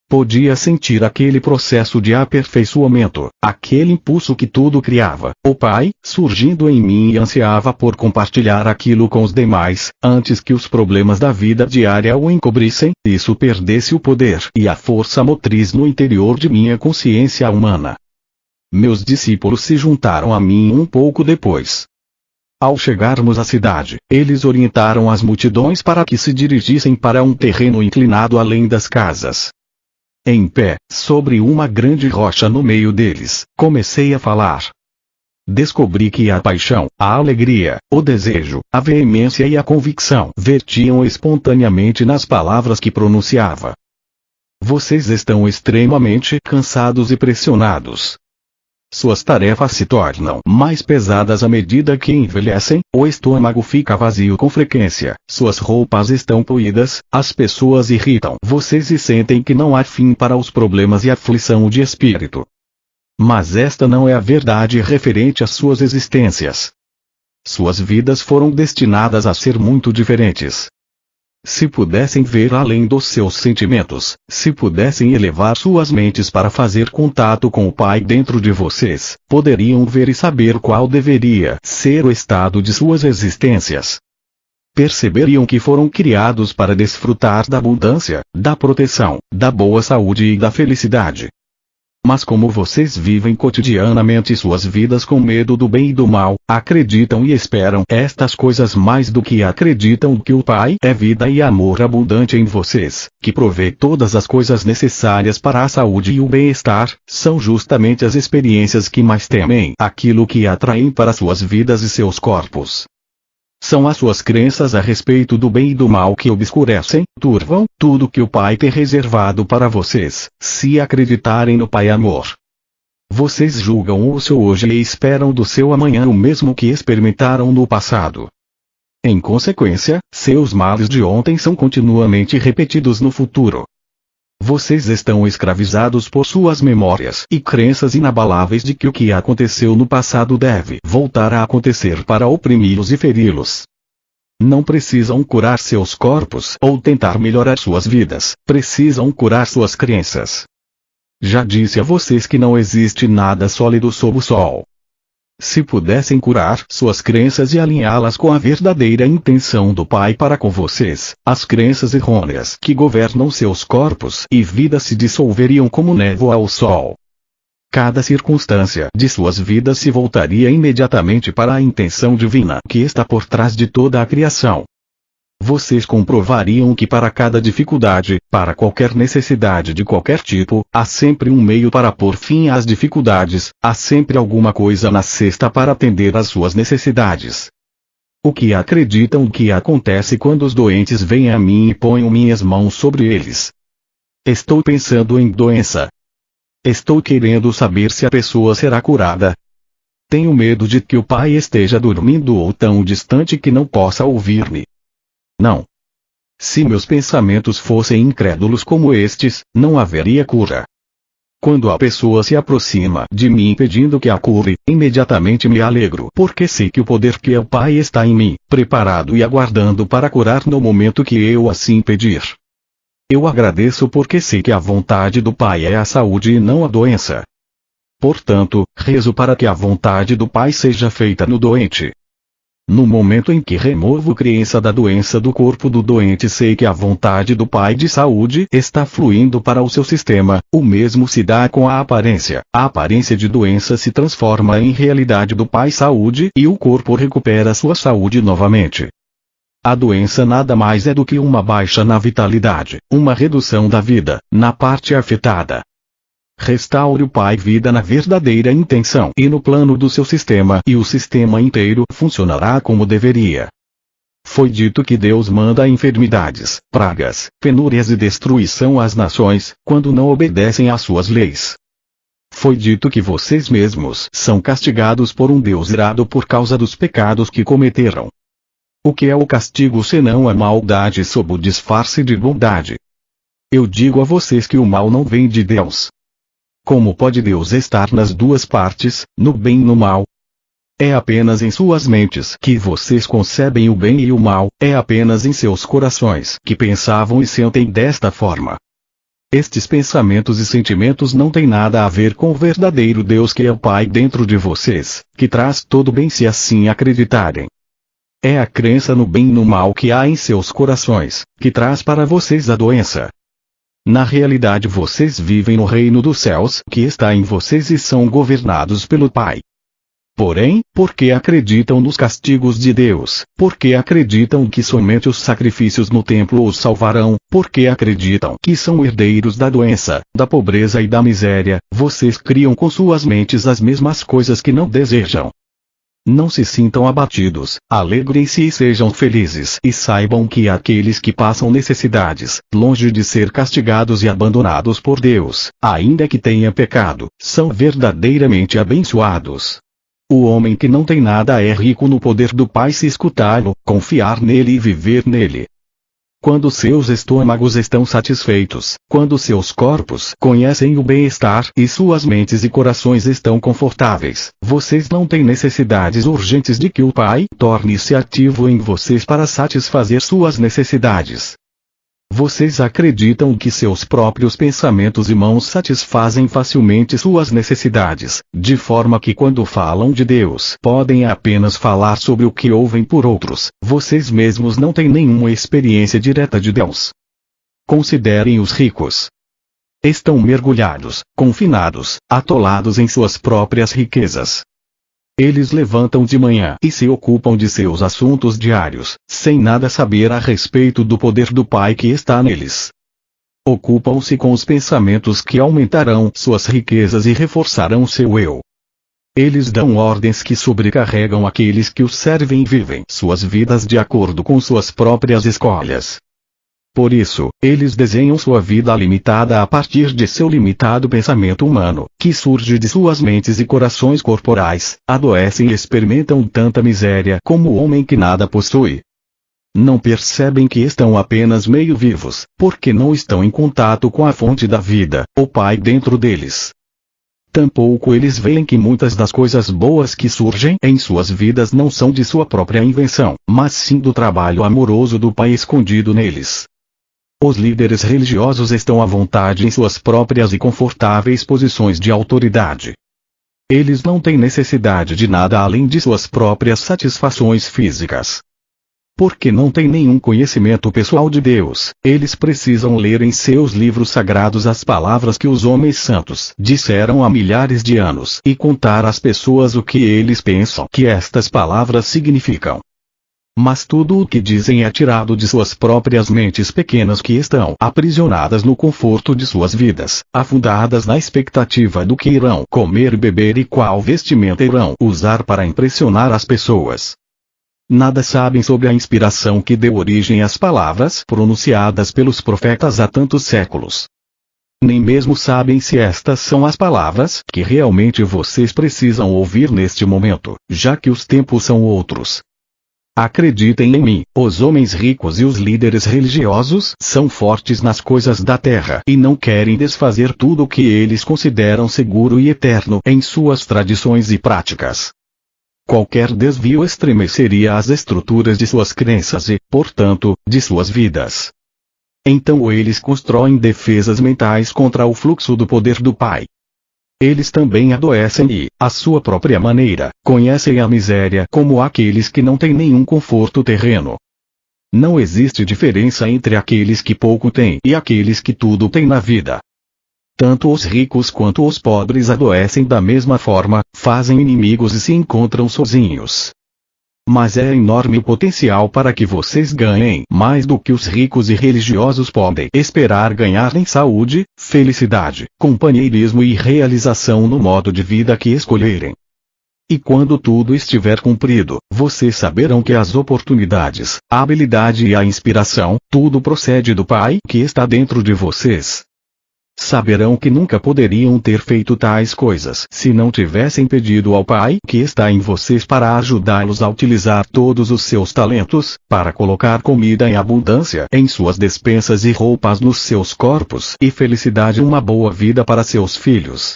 Podia sentir aquele processo de aperfeiçoamento, aquele impulso que tudo criava, o Pai, surgindo em mim e ansiava por compartilhar aquilo com os demais, antes que os problemas da vida diária o encobrissem, e isso perdesse o poder e a força motriz no interior de minha consciência humana. Meus discípulos se juntaram a mim um pouco depois. Ao chegarmos à cidade, eles orientaram as multidões para que se dirigissem para um terreno inclinado além das casas. Em pé, sobre uma grande rocha no meio deles, comecei a falar. Descobri que a paixão, a alegria, o desejo, a veemência e a convicção vertiam espontaneamente nas palavras que pronunciava. Vocês estão extremamente cansados e pressionados. Suas tarefas se tornam mais pesadas à medida que envelhecem, o estômago fica vazio com frequência, suas roupas estão poídas, as pessoas irritam vocês e sentem que não há fim para os problemas e aflição de espírito. Mas esta não é a verdade referente às suas existências. Suas vidas foram destinadas a ser muito diferentes. Se pudessem ver além dos seus sentimentos, se pudessem elevar suas mentes para fazer contato com o Pai dentro de vocês, poderiam ver e saber qual deveria ser o estado de suas existências. Perceberiam que foram criados para desfrutar da abundância, da proteção, da boa saúde e da felicidade. Mas como vocês vivem cotidianamente suas vidas com medo do bem e do mal, acreditam e esperam estas coisas mais do que acreditam que o Pai é vida e amor abundante em vocês, que provê todas as coisas necessárias para a saúde e o bem-estar, são justamente as experiências que mais temem aquilo que atraem para suas vidas e seus corpos. São as suas crenças a respeito do bem e do mal que obscurecem, turvam, tudo que o Pai tem reservado para vocês, se acreditarem no Pai Amor. Vocês julgam o seu hoje e esperam do seu amanhã o mesmo que experimentaram no passado. Em consequência, seus males de ontem são continuamente repetidos no futuro. Vocês estão escravizados por suas memórias e crenças inabaláveis de que o que aconteceu no passado deve voltar a acontecer para oprimi-los e feri-los. Não precisam curar seus corpos ou tentar melhorar suas vidas, precisam curar suas crenças. Já disse a vocês que não existe nada sólido sob o sol. Se pudessem curar suas crenças e alinhá-las com a verdadeira intenção do Pai para com vocês, as crenças errôneas que governam seus corpos e vidas se dissolveriam como névoa ao sol. Cada circunstância de suas vidas se voltaria imediatamente para a intenção divina que está por trás de toda a criação. Vocês comprovariam que para cada dificuldade, para qualquer necessidade de qualquer tipo, há sempre um meio para pôr fim às dificuldades, há sempre alguma coisa na cesta para atender às suas necessidades. O que acreditam que acontece quando os doentes vêm a mim e ponho minhas mãos sobre eles? Estou pensando em doença. Estou querendo saber se a pessoa será curada. Tenho medo de que o Pai esteja dormindo ou tão distante que não possa ouvir-me. Não. Se meus pensamentos fossem incrédulos como estes, não haveria cura. Quando a pessoa se aproxima de mim pedindo que a cure, imediatamente me alegro porque sei que o poder que é o Pai está em mim, preparado e aguardando para curar no momento que eu assim pedir. Eu agradeço porque sei que a vontade do Pai é a saúde e não a doença. Portanto, rezo para que a vontade do Pai seja feita no doente. No momento em que removo crença da doença do corpo do doente, sei que a vontade do Pai de saúde está fluindo para o seu sistema, o mesmo se dá com a aparência. A aparência de doença se transforma em realidade do Pai saúde e o corpo recupera sua saúde novamente. A doença nada mais é do que uma baixa na vitalidade, uma redução da vida, na parte afetada. Restaure o Pai vida na verdadeira intenção e no plano do seu sistema e o sistema inteiro funcionará como deveria. Foi dito que Deus manda enfermidades, pragas, penúrias e destruição às nações, quando não obedecem às suas leis. Foi dito que vocês mesmos são castigados por um Deus irado por causa dos pecados que cometeram. O que é o castigo senão a maldade sob o disfarce de bondade? Eu digo a vocês que o mal não vem de Deus. Como pode Deus estar nas duas partes, no bem e no mal? É apenas em suas mentes que vocês concebem o bem e o mal, é apenas em seus corações que pensavam e sentem desta forma. Estes pensamentos e sentimentos não têm nada a ver com o verdadeiro Deus que é o Pai dentro de vocês, que traz todo o bem se assim acreditarem. É a crença no bem e no mal que há em seus corações, que traz para vocês a doença. Na realidade vocês vivem no reino dos céus que está em vocês e são governados pelo Pai. Porém, porque acreditam nos castigos de Deus, porque acreditam que somente os sacrifícios no templo os salvarão, porque acreditam que são herdeiros da doença, da pobreza e da miséria, vocês criam com suas mentes as mesmas coisas que não desejam. Não se sintam abatidos, alegrem-se e sejam felizes. E saibam que aqueles que passam necessidades, longe de ser castigados e abandonados por Deus, ainda que tenham pecado, são verdadeiramente abençoados. O homem que não tem nada é rico no poder do Pai se escutá-lo, confiar nele e viver nele. Quando seus estômagos estão satisfeitos, quando seus corpos conhecem o bem-estar e suas mentes e corações estão confortáveis, vocês não têm necessidades urgentes de que o Pai torne-se ativo em vocês para satisfazer suas necessidades. Vocês acreditam que seus próprios pensamentos e mãos satisfazem facilmente suas necessidades, de forma que quando falam de Deus podem apenas falar sobre o que ouvem por outros, vocês mesmos não têm nenhuma experiência direta de Deus. Considerem os ricos. Estão mergulhados, confinados, atolados em suas próprias riquezas. Eles levantam de manhã e se ocupam de seus assuntos diários, sem nada saber a respeito do poder do Pai que está neles. Ocupam-se com os pensamentos que aumentarão suas riquezas e reforçarão seu eu. Eles dão ordens que sobrecarregam aqueles que os servem e vivem suas vidas de acordo com suas próprias escolhas. Por isso, eles desenham sua vida limitada a partir de seu limitado pensamento humano, que surge de suas mentes e corações corporais, adoecem e experimentam tanta miséria como o homem que nada possui. Não percebem que estão apenas meio vivos, porque não estão em contato com a fonte da vida, o Pai dentro deles. Tampouco eles veem que muitas das coisas boas que surgem em suas vidas não são de sua própria invenção, mas sim do trabalho amoroso do Pai escondido neles. Os líderes religiosos estão à vontade em suas próprias e confortáveis posições de autoridade. Eles não têm necessidade de nada além de suas próprias satisfações físicas. Porque não têm nenhum conhecimento pessoal de Deus, eles precisam ler em seus livros sagrados as palavras que os homens santos disseram há milhares de anos e contar às pessoas o que eles pensam que estas palavras significam. Mas tudo o que dizem é tirado de suas próprias mentes pequenas que estão aprisionadas no conforto de suas vidas, afundadas na expectativa do que irão comer e beber e qual vestimenta irão usar para impressionar as pessoas. Nada sabem sobre a inspiração que deu origem às palavras pronunciadas pelos profetas há tantos séculos. Nem mesmo sabem se estas são as palavras que realmente vocês precisam ouvir neste momento, já que os tempos são outros. Acreditem em mim, os homens ricos e os líderes religiosos são fortes nas coisas da terra e não querem desfazer tudo o que eles consideram seguro e eterno em suas tradições e práticas. Qualquer desvio estremeceria as estruturas de suas crenças e, portanto, de suas vidas. Então eles constroem defesas mentais contra o fluxo do poder do Pai. Eles também adoecem e, à sua própria maneira, conhecem a miséria como aqueles que não têm nenhum conforto terreno. Não existe diferença entre aqueles que pouco têm e aqueles que tudo têm na vida. Tanto os ricos quanto os pobres adoecem da mesma forma, fazem inimigos e se encontram sozinhos. Mas é enorme o potencial para que vocês ganhem mais do que os ricos e religiosos podem esperar ganhar em saúde, felicidade, companheirismo e realização no modo de vida que escolherem. E quando tudo estiver cumprido, vocês saberão que as oportunidades, a habilidade e a inspiração, tudo procede do Pai que está dentro de vocês. Saberão que nunca poderiam ter feito tais coisas se não tivessem pedido ao Pai que está em vocês para ajudá-los a utilizar todos os seus talentos, para colocar comida em abundância em suas despensas e roupas nos seus corpos e felicidade uma boa vida para seus filhos.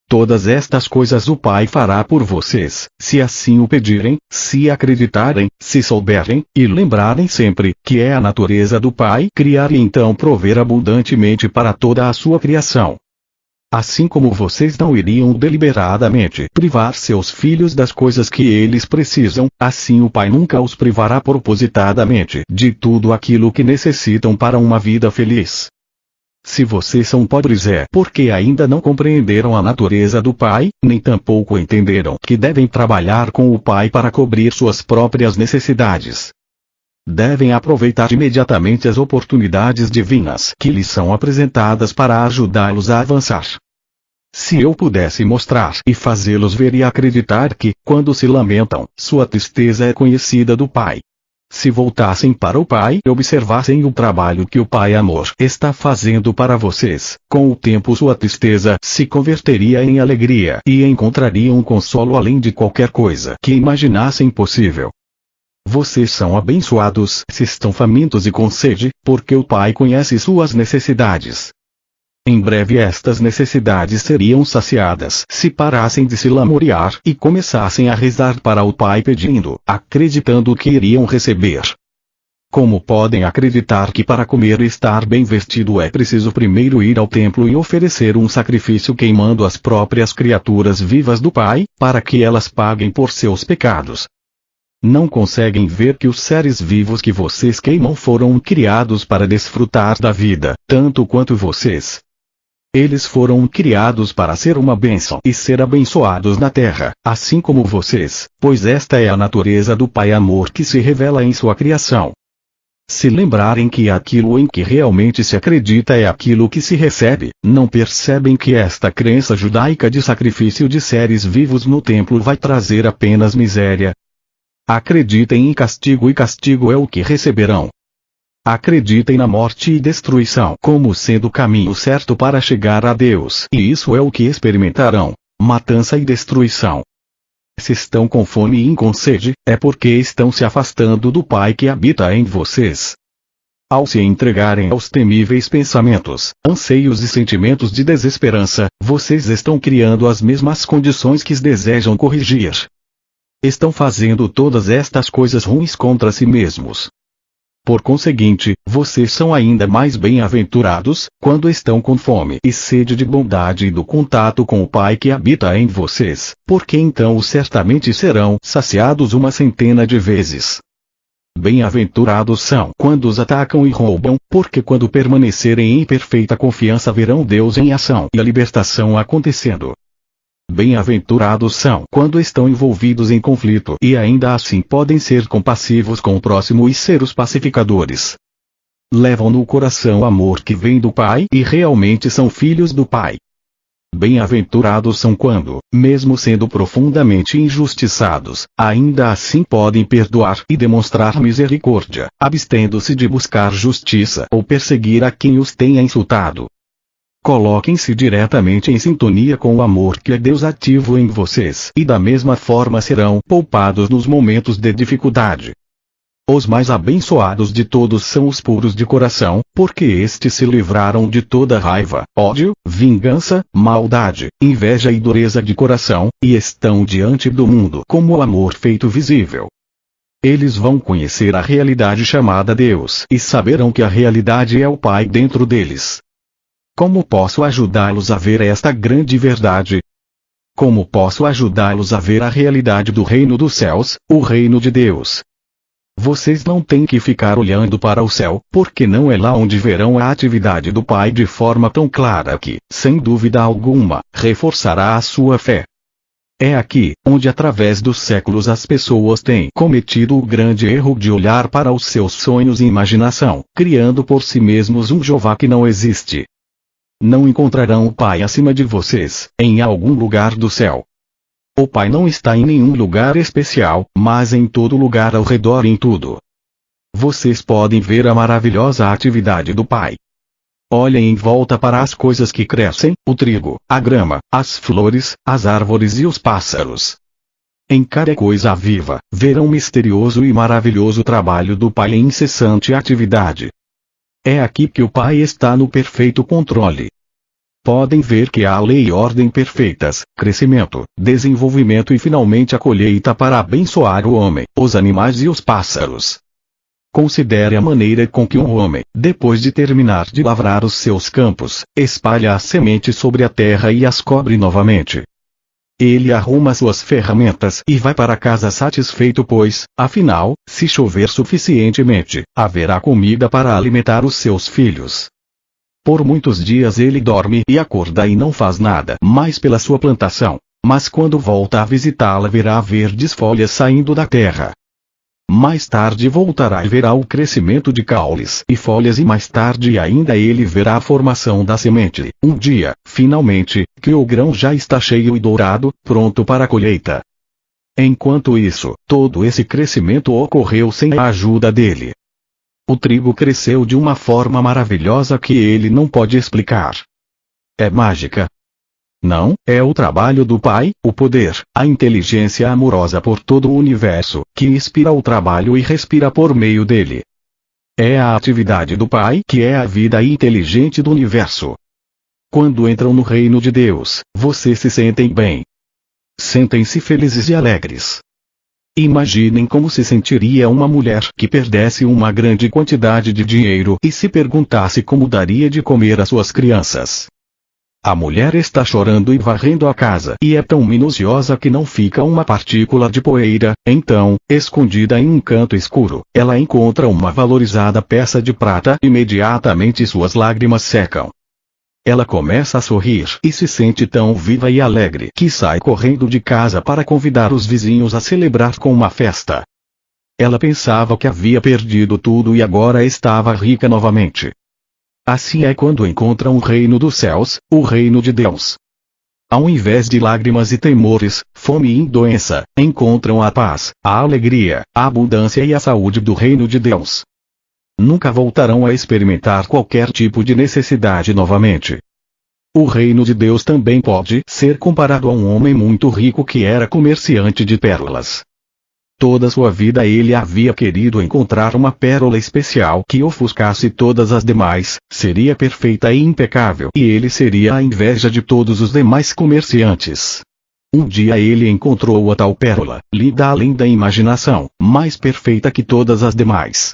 Todas estas coisas o Pai fará por vocês, se assim o pedirem, se acreditarem, se souberem, e lembrarem sempre, que é a natureza do Pai criar e então prover abundantemente para toda a sua criação. Assim como vocês não iriam deliberadamente privar seus filhos das coisas que eles precisam, assim o Pai nunca os privará propositadamente de tudo aquilo que necessitam para uma vida feliz. Se vocês são pobres é porque ainda não compreenderam a natureza do Pai, nem tampouco entenderam que devem trabalhar com o Pai para cobrir suas próprias necessidades. Devem aproveitar imediatamente as oportunidades divinas que lhes são apresentadas para ajudá-los a avançar. Se eu pudesse mostrar e fazê-los ver e acreditar que, quando se lamentam, sua tristeza é conhecida do Pai. Se voltassem para o Pai e observassem o trabalho que o Pai Amor está fazendo para vocês, com o tempo sua tristeza se converteria em alegria e encontrariam um consolo além de qualquer coisa que imaginassem possível. Vocês são abençoados se estão famintos e com sede, porque o Pai conhece suas necessidades. Em breve estas necessidades seriam saciadas se parassem de se lamuriar e começassem a rezar para o Pai pedindo, acreditando que iriam receber. Como podem acreditar que para comer e estar bem vestido é preciso primeiro ir ao templo e oferecer um sacrifício queimando as próprias criaturas vivas do Pai, para que elas paguem por seus pecados? Não conseguem ver que os seres vivos que vocês queimam foram criados para desfrutar da vida, tanto quanto vocês. Eles foram criados para ser uma bênção e ser abençoados na terra, assim como vocês, pois esta é a natureza do Pai Amor que se revela em sua criação. Se lembrarem que aquilo em que realmente se acredita é aquilo que se recebe, não percebem que esta crença judaica de sacrifício de seres vivos no templo vai trazer apenas miséria. Acreditem em castigo e castigo é o que receberão. Acreditem na morte e destruição como sendo o caminho certo para chegar a Deus, e isso é o que experimentarão: matança e destruição. Se estão com fome e com sede, é porque estão se afastando do Pai que habita em vocês. Ao se entregarem aos temíveis pensamentos, anseios e sentimentos de desesperança, vocês estão criando as mesmas condições que desejam corrigir. Estão fazendo todas estas coisas ruins contra si mesmos. Por conseguinte, vocês são ainda mais bem-aventurados, quando estão com fome e sede de bondade e do contato com o Pai que habita em vocês, porque então certamente serão saciados 100 de vezes. Bem-aventurados são quando os atacam e roubam, porque quando permanecerem em perfeita confiança verão Deus em ação e a libertação acontecendo. Bem-aventurados são quando estão envolvidos em conflito e ainda assim podem ser compassivos com o próximo e ser os pacificadores. Levam no coração o amor que vem do Pai e realmente são filhos do Pai. Bem-aventurados são quando, mesmo sendo profundamente injustiçados, ainda assim podem perdoar e demonstrar misericórdia, abstendo-se de buscar justiça ou perseguir a quem os tenha insultado. Coloquem-se diretamente em sintonia com o amor que é Deus ativo em vocês e da mesma forma serão poupados nos momentos de dificuldade. Os mais abençoados de todos são os puros de coração, porque estes se livraram de toda raiva, ódio, vingança, maldade, inveja e dureza de coração, e estão diante do mundo como o amor feito visível. Eles vão conhecer a realidade chamada Deus e saberão que a realidade é o Pai dentro deles. Como posso ajudá-los a ver esta grande verdade? Como posso ajudá-los a ver a realidade do reino dos céus, o reino de Deus? Vocês não têm que ficar olhando para o céu, porque não é lá onde verão a atividade do Pai de forma tão clara que, sem dúvida alguma, reforçará a sua fé. É aqui, onde através dos séculos as pessoas têm cometido o grande erro de olhar para os seus sonhos e imaginação, criando por si mesmos um Jeová que não existe. Não encontrarão o Pai acima de vocês, em algum lugar do céu. O Pai não está em nenhum lugar especial, mas em todo lugar ao redor em tudo. Vocês podem ver a maravilhosa atividade do Pai. Olhem em volta para as coisas que crescem, o trigo, a grama, as flores, as árvores e os pássaros. Em cada coisa viva, verão misterioso e maravilhoso trabalho do Pai em incessante atividade. É aqui que o Pai está no perfeito controle. Podem ver que há lei e ordem perfeitas, crescimento, desenvolvimento e finalmente a colheita para abençoar o homem, os animais e os pássaros. Considere a maneira com que um homem, depois de terminar de lavrar os seus campos, espalha as sementes sobre a terra e as cobre novamente. Ele arruma suas ferramentas e vai para casa satisfeito pois, afinal, se chover suficientemente, haverá comida para alimentar os seus filhos. Por muitos dias ele dorme e acorda e não faz nada mais pela sua plantação, mas quando volta a visitá-la verá verdes folhas saindo da terra. Mais tarde voltará e verá o crescimento de caules e folhas, e mais tarde ainda ele verá a formação da semente. Um dia, finalmente, que o grão já está cheio e dourado, pronto para a colheita. Enquanto isso, todo esse crescimento ocorreu sem a ajuda dele. O trigo cresceu de uma forma maravilhosa que ele não pode explicar. É mágica? Não, é o trabalho do Pai, o poder, a inteligência amorosa por todo o universo, que inspira o trabalho e respira por meio dele. É a atividade do Pai que é a vida inteligente do universo. Quando entram no reino de Deus, vocês se sentem bem. Sentem-se felizes e alegres. Imaginem como se sentiria uma mulher que perdesse uma grande quantidade de dinheiro e se perguntasse como daria de comer às suas crianças. A mulher está chorando e varrendo a casa e é tão minuciosa que não fica uma partícula de poeira. Então, escondida em um canto escuro, ela encontra uma valorizada peça de prata e imediatamente suas lágrimas secam. Ela começa a sorrir e se sente tão viva e alegre que sai correndo de casa para convidar os vizinhos a celebrar com uma festa. Ela pensava que havia perdido tudo e agora estava rica novamente. Assim é quando encontram o reino dos céus, o reino de Deus. Ao invés de lágrimas e temores, fome e doença, encontram a paz, a alegria, a abundância e a saúde do reino de Deus. Nunca voltarão a experimentar qualquer tipo de necessidade novamente. O reino de Deus também pode ser comparado a um homem muito rico que era comerciante de pérolas. Toda sua vida ele havia querido encontrar uma pérola especial que ofuscasse todas as demais, seria perfeita e impecável e ele seria a inveja de todos os demais comerciantes. Um dia ele encontrou a tal pérola, linda além da imaginação, mais perfeita que todas as demais.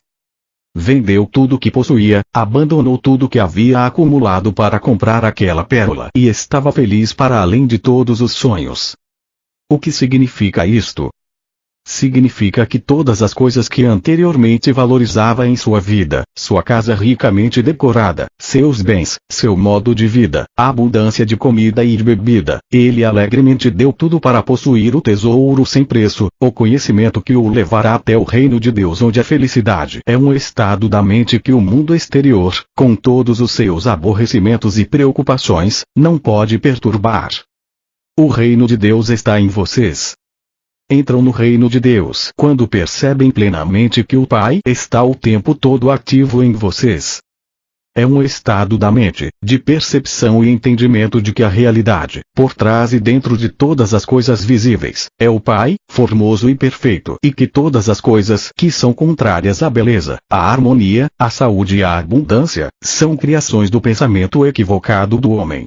Vendeu tudo que possuía, abandonou tudo que havia acumulado para comprar aquela pérola e estava feliz para além de todos os sonhos. O que significa isto? Significa que todas as coisas que anteriormente valorizava em sua vida, sua casa ricamente decorada, seus bens, seu modo de vida, a abundância de comida e bebida, ele alegremente deu tudo para possuir o tesouro sem preço, o conhecimento que o levará até o reino de Deus, onde a felicidade é um estado da mente que o mundo exterior, com todos os seus aborrecimentos e preocupações, não pode perturbar. O reino de Deus está em vocês. Entram no reino de Deus quando percebem plenamente que o Pai está o tempo todo ativo em vocês. É um estado da mente, de percepção e entendimento de que a realidade, por trás e dentro de todas as coisas visíveis, é o Pai, formoso e perfeito, e que todas as coisas que são contrárias à beleza, à harmonia, à saúde e à abundância, são criações do pensamento equivocado do homem.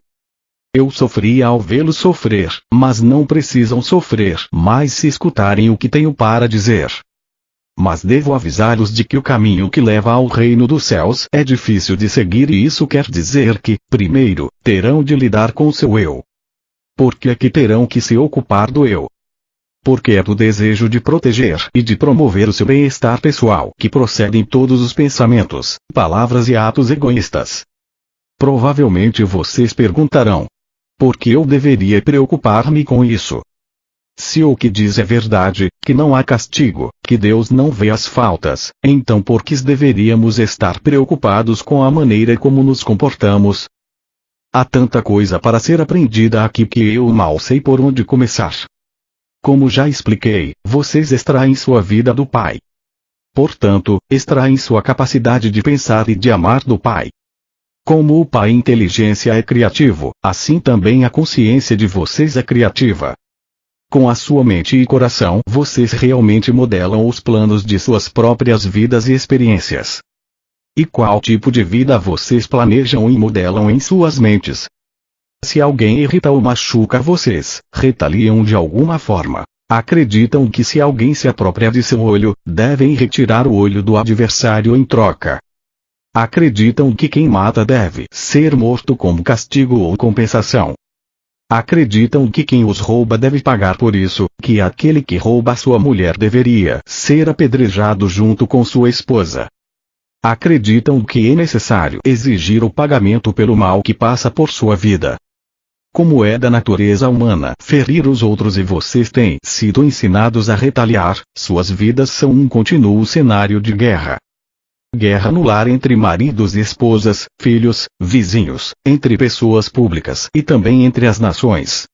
Eu sofria ao vê-los sofrer, mas não precisam sofrer mais se escutarem o que tenho para dizer. Mas devo avisá-los de que o caminho que leva ao reino dos céus é difícil de seguir e isso quer dizer que, primeiro, terão de lidar com seu eu. Por que é que terão que se ocupar do eu? Porque é do desejo de proteger e de promover o seu bem-estar pessoal que procedem todos os pensamentos, palavras e atos egoístas. Provavelmente vocês perguntarão: por que eu deveria preocupar-me com isso? Se o que diz é verdade, que não há castigo, que Deus não vê as faltas, então por que deveríamos estar preocupados com a maneira como nos comportamos? Há tanta coisa para ser aprendida aqui que eu mal sei por onde começar. Como já expliquei, vocês extraem sua vida do Pai. Portanto, extraem sua capacidade de pensar e de amar do Pai. Como o Pai Inteligência é criativo, assim também a consciência de vocês é criativa. Com a sua mente e coração, vocês realmente modelam os planos de suas próprias vidas e experiências. E qual tipo de vida vocês planejam e modelam em suas mentes? Se alguém irrita ou machuca vocês, retaliam de alguma forma. Acreditam que se alguém se apropria de seu olho, devem retirar o olho do adversário em troca. Acreditam que quem mata deve ser morto como castigo ou compensação. Acreditam que quem os rouba deve pagar por isso, que aquele que rouba sua mulher deveria ser apedrejado junto com sua esposa. Acreditam que é necessário exigir o pagamento pelo mal que passa por sua vida. Como é da natureza humana ferir os outros e vocês têm sido ensinados a retaliar, suas vidas são um contínuo cenário de guerra. Guerra no lar entre maridos e esposas, filhos, vizinhos, entre pessoas públicas e também entre as nações.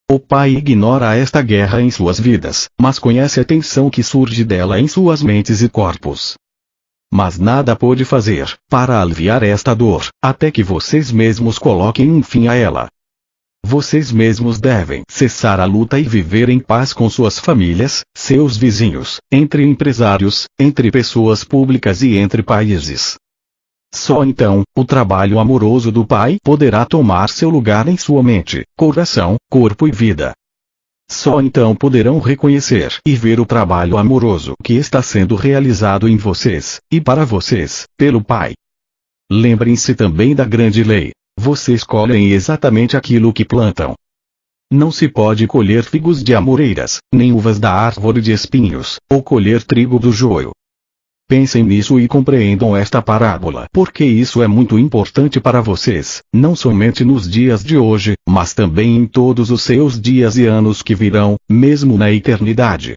O pai ignora esta guerra em suas vidas, mas conhece a tensão que surge dela em suas mentes e corpos. Mas nada pode fazer para aliviar esta dor, até que vocês mesmos coloquem um fim a ela. Vocês mesmos devem cessar a luta e viver em paz com suas famílias, seus vizinhos, entre empresários, entre pessoas públicas e entre países. Só então, o trabalho amoroso do Pai poderá tomar seu lugar em sua mente, coração, corpo e vida. Só então poderão reconhecer e ver o trabalho amoroso que está sendo realizado em vocês, e para vocês, pelo Pai. Lembrem-se também da grande lei: vocês colhem exatamente aquilo que plantam. Não se pode colher figos de amoreiras, nem uvas da árvore de espinhos, ou colher trigo do joio. Pensem nisso e compreendam esta parábola, porque isso é muito importante para vocês, não somente nos dias de hoje, mas também em todos os seus dias e anos que virão, mesmo na eternidade.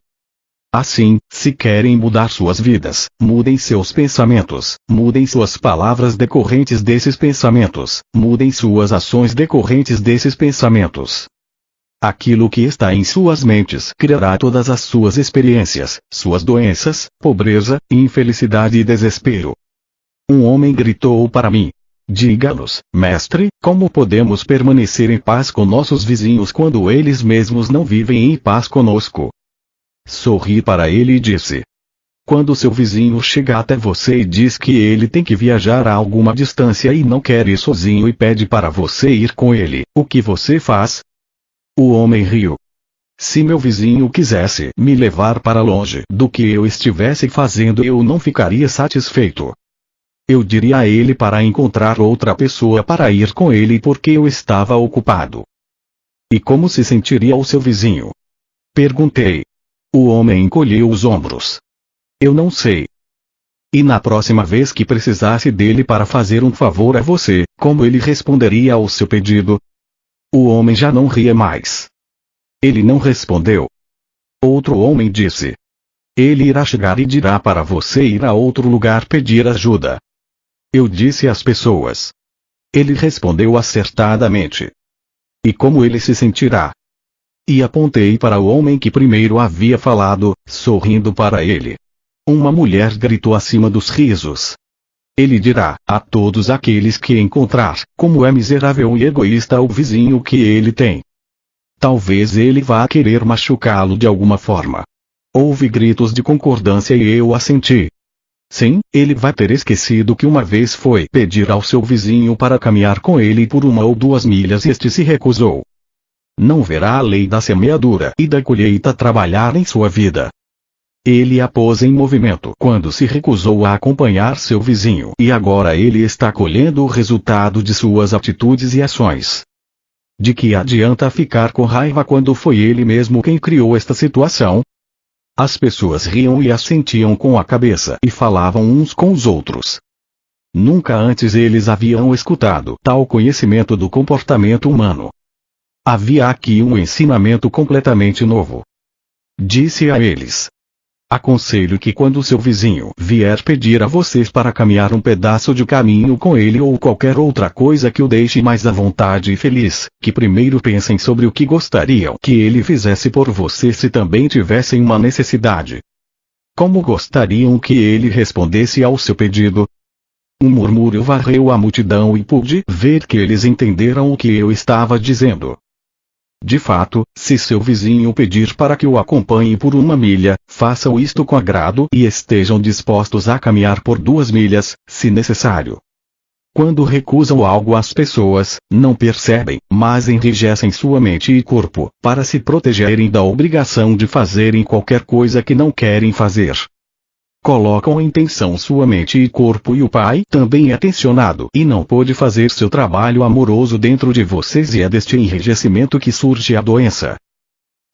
Assim, se querem mudar suas vidas, mudem seus pensamentos, mudem suas palavras decorrentes desses pensamentos, mudem suas ações decorrentes desses pensamentos. Aquilo que está em suas mentes criará todas as suas experiências, suas doenças, pobreza, infelicidade e desespero. Um homem gritou para mim: diga-nos, mestre, como podemos permanecer em paz com nossos vizinhos quando eles mesmos não vivem em paz conosco? Sorri para ele e disse: quando seu vizinho chega até você e diz que ele tem que viajar a alguma distância e não quer ir sozinho e pede para você ir com ele, o que você faz? O homem riu. Se meu vizinho quisesse me levar para longe do que eu estivesse fazendo, eu não ficaria satisfeito. Eu diria a ele para encontrar outra pessoa para ir com ele porque eu estava ocupado. E como se sentiria o seu vizinho? Perguntei. O homem encolheu os ombros. Eu não sei. E na próxima vez que precisasse dele para fazer um favor a você, como ele responderia ao seu pedido? O homem já não ria mais. Ele não respondeu. Outro homem disse: ele irá chegar e dirá para você ir a outro lugar pedir ajuda. Eu disse às pessoas. Ele respondeu acertadamente. E como ele se sentirá? E apontei para o homem que primeiro havia falado, sorrindo para ele. Uma mulher gritou acima dos risos. Ele dirá a todos aqueles que encontrar, como é miserável e egoísta o vizinho que ele tem. Talvez ele vá querer machucá-lo de alguma forma. Houve gritos de concordância e eu assenti. Sim, ele vai ter esquecido que uma vez foi pedir ao seu vizinho para caminhar com ele por 1 ou 2 milhas e este se recusou. Não verá a lei da semeadura e da colheita trabalhar em sua vida. Ele a pôs em movimento quando se recusou a acompanhar seu vizinho e agora ele está colhendo o resultado de suas atitudes e ações. De que adianta ficar com raiva quando foi ele mesmo quem criou esta situação? As pessoas riam e assentiam com a cabeça e falavam uns com os outros. Nunca antes eles haviam escutado tal conhecimento do comportamento humano. Havia aqui um ensinamento completamente novo. Disse a eles: aconselho que quando seu vizinho vier pedir a vocês para caminhar um pedaço de caminho com ele ou qualquer outra coisa que o deixe mais à vontade e feliz, que primeiro pensem sobre o que gostariam que ele fizesse por vocês se também tivessem uma necessidade. Como gostariam que ele respondesse ao seu pedido? Um murmúrio varreu a multidão e pude ver que eles entenderam o que eu estava dizendo. De fato, se seu vizinho pedir para que o acompanhe por 1 milha, façam isto com agrado e estejam dispostos a caminhar por 2 milhas, se necessário. Quando recusam algo às pessoas, não percebem, mas enrijecem sua mente e corpo, para se protegerem da obrigação de fazerem qualquer coisa que não querem fazer. Colocam em tensão sua mente e corpo e o Pai também é tensionado e não pode fazer seu trabalho amoroso dentro de vocês e é deste enrijecimento que surge a doença.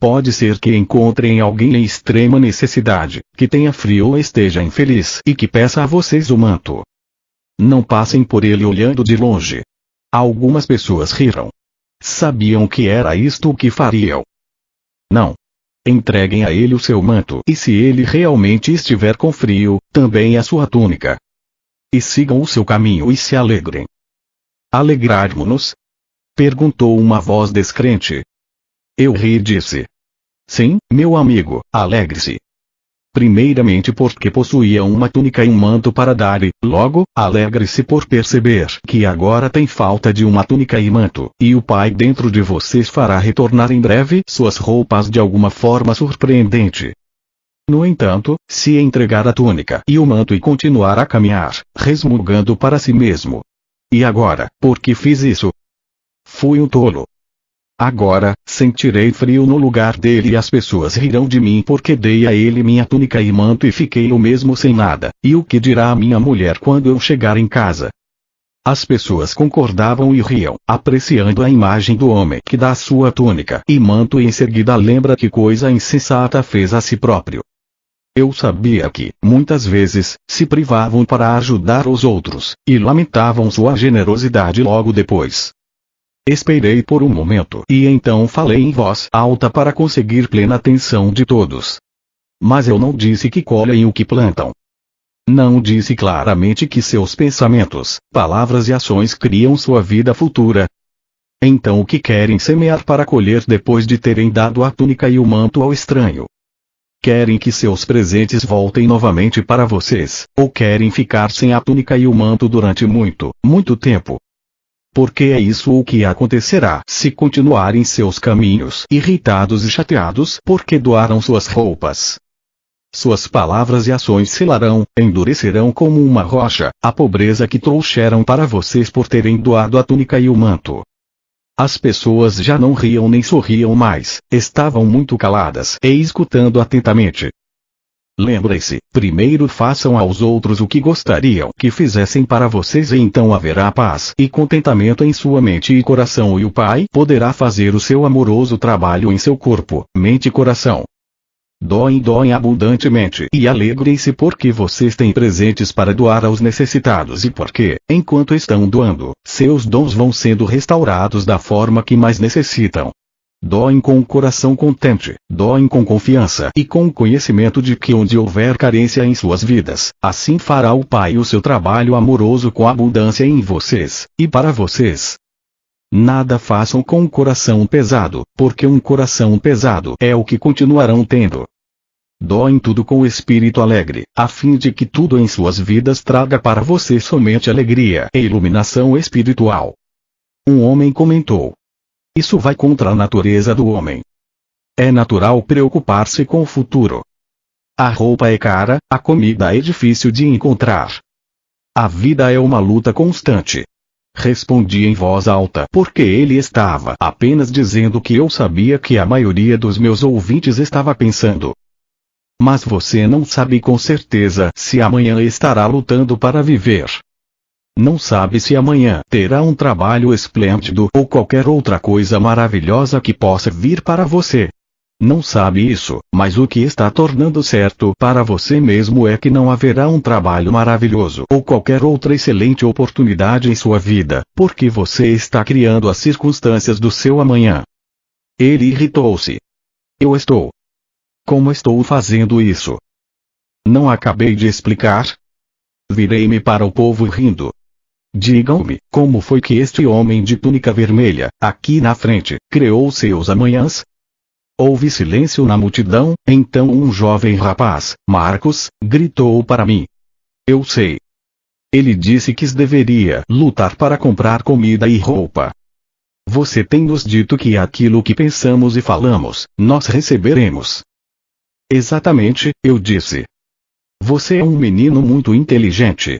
Pode ser que encontrem alguém em extrema necessidade, que tenha frio ou esteja infeliz e que peça a vocês o manto. Não passem por ele olhando de longe. Algumas pessoas riram. sabiam que era isto o que fariam. Não. Entreguem a ele o seu manto, e se ele realmente estiver com frio, também a sua túnica. E sigam o seu caminho e se alegrem. Alegrarmos-nos? Perguntou uma voz descrente. Eu ri e disse. Sim, meu amigo, alegre-se. Primeiramente porque possuía uma túnica e um manto para dar e, logo, alegre-se por perceber que agora tem falta de uma túnica e manto, e o Pai dentro de vocês fará retornar em breve suas roupas de alguma forma surpreendente. No entanto, se entregar a túnica e o manto e continuar a caminhar, resmungando para si mesmo. E agora, por que fiz isso? Fui um tolo. Agora, sentirei frio no lugar dele e as pessoas rirão de mim porque dei a ele minha túnica e manto e fiquei eu mesmo sem nada, e o que dirá a minha mulher quando eu chegar em casa? As pessoas concordavam e riam, apreciando a imagem do homem que dá sua túnica e manto e em seguida lembra que coisa insensata fez a si próprio. Eu sabia que, muitas vezes, se privavam para ajudar os outros, e lamentavam sua generosidade logo depois. Esperei por um momento e então falei em voz alta para conseguir plena atenção de todos. Mas eu não disse que colhem o que plantam. Não disse claramente que seus pensamentos, palavras e ações criam sua vida futura. Então o que querem semear para colher depois de terem dado a túnica e o manto ao estranho? Querem que seus presentes voltem novamente para vocês, ou querem ficar sem a túnica e o manto durante muito, muito tempo? Porque é isso o que acontecerá se continuarem seus caminhos irritados e chateados porque doaram suas roupas. Suas palavras e ações selarão, endurecerão como uma rocha, a pobreza que trouxeram para vocês por terem doado a túnica e o manto. As pessoas já não riam nem sorriam mais, estavam muito caladas e escutando atentamente. Lembrem-se, primeiro façam aos outros o que gostariam que fizessem para vocês e então haverá paz e contentamento em sua mente e coração e o Pai poderá fazer o seu amoroso trabalho em seu corpo, mente e coração. Doem abundantemente e alegrem-se porque vocês têm presentes para doar aos necessitados e porque, enquanto estão doando, seus dons vão sendo restaurados da forma que mais necessitam. Doem com o coração contente, doem com confiança e com o conhecimento de que onde houver carência em suas vidas, assim fará o Pai o seu trabalho amoroso com abundância em vocês, e para vocês. Nada façam com um coração pesado, porque um coração pesado é o que continuarão tendo. Doem tudo com o espírito alegre, a fim de que tudo em suas vidas traga para vocês somente alegria e iluminação espiritual. Um homem comentou. Isso vai contra a natureza do homem. É natural preocupar-se com o futuro. A roupa é cara, a comida é difícil de encontrar. A vida é uma luta constante. Respondi em voz alta porque ele estava apenas dizendo que eu sabia que a maioria dos meus ouvintes estava pensando. Mas você não sabe com certeza se amanhã estará lutando para viver. Não sabe se amanhã terá um trabalho esplêndido ou qualquer outra coisa maravilhosa que possa vir para você. Não sabe isso, mas o que está tornando certo para você mesmo é que não haverá um trabalho maravilhoso ou qualquer outra excelente oportunidade em sua vida, porque você está criando as circunstâncias do seu amanhã. Ele irritou-se. Eu estou. Como estou fazendo isso? Não acabei de explicar? Virei-me para o povo rindo. Digam-me, como foi que este homem de túnica vermelha, aqui na frente, criou seus amanhãs? Houve silêncio na multidão, então um jovem rapaz, Marcos, gritou para mim. Eu sei. Ele disse que deveria lutar para comprar comida e roupa. Você tem nos dito que aquilo que pensamos e falamos, nós receberemos. Exatamente, eu disse. Você é um menino muito inteligente.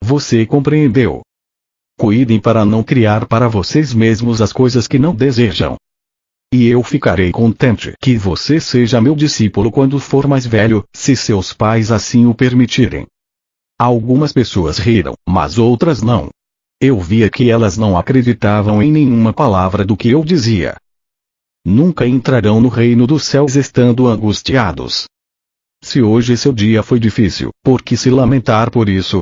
Você compreendeu. Cuidem para não criar para vocês mesmos as coisas que não desejam. E eu ficarei contente que você seja meu discípulo quando for mais velho, se seus pais assim o permitirem. Algumas pessoas riram, mas outras não. Eu via que elas não acreditavam em nenhuma palavra do que eu dizia. Nunca entrarão no reino dos céus estando angustiados. Se hoje seu dia foi difícil, por que se lamentar por isso?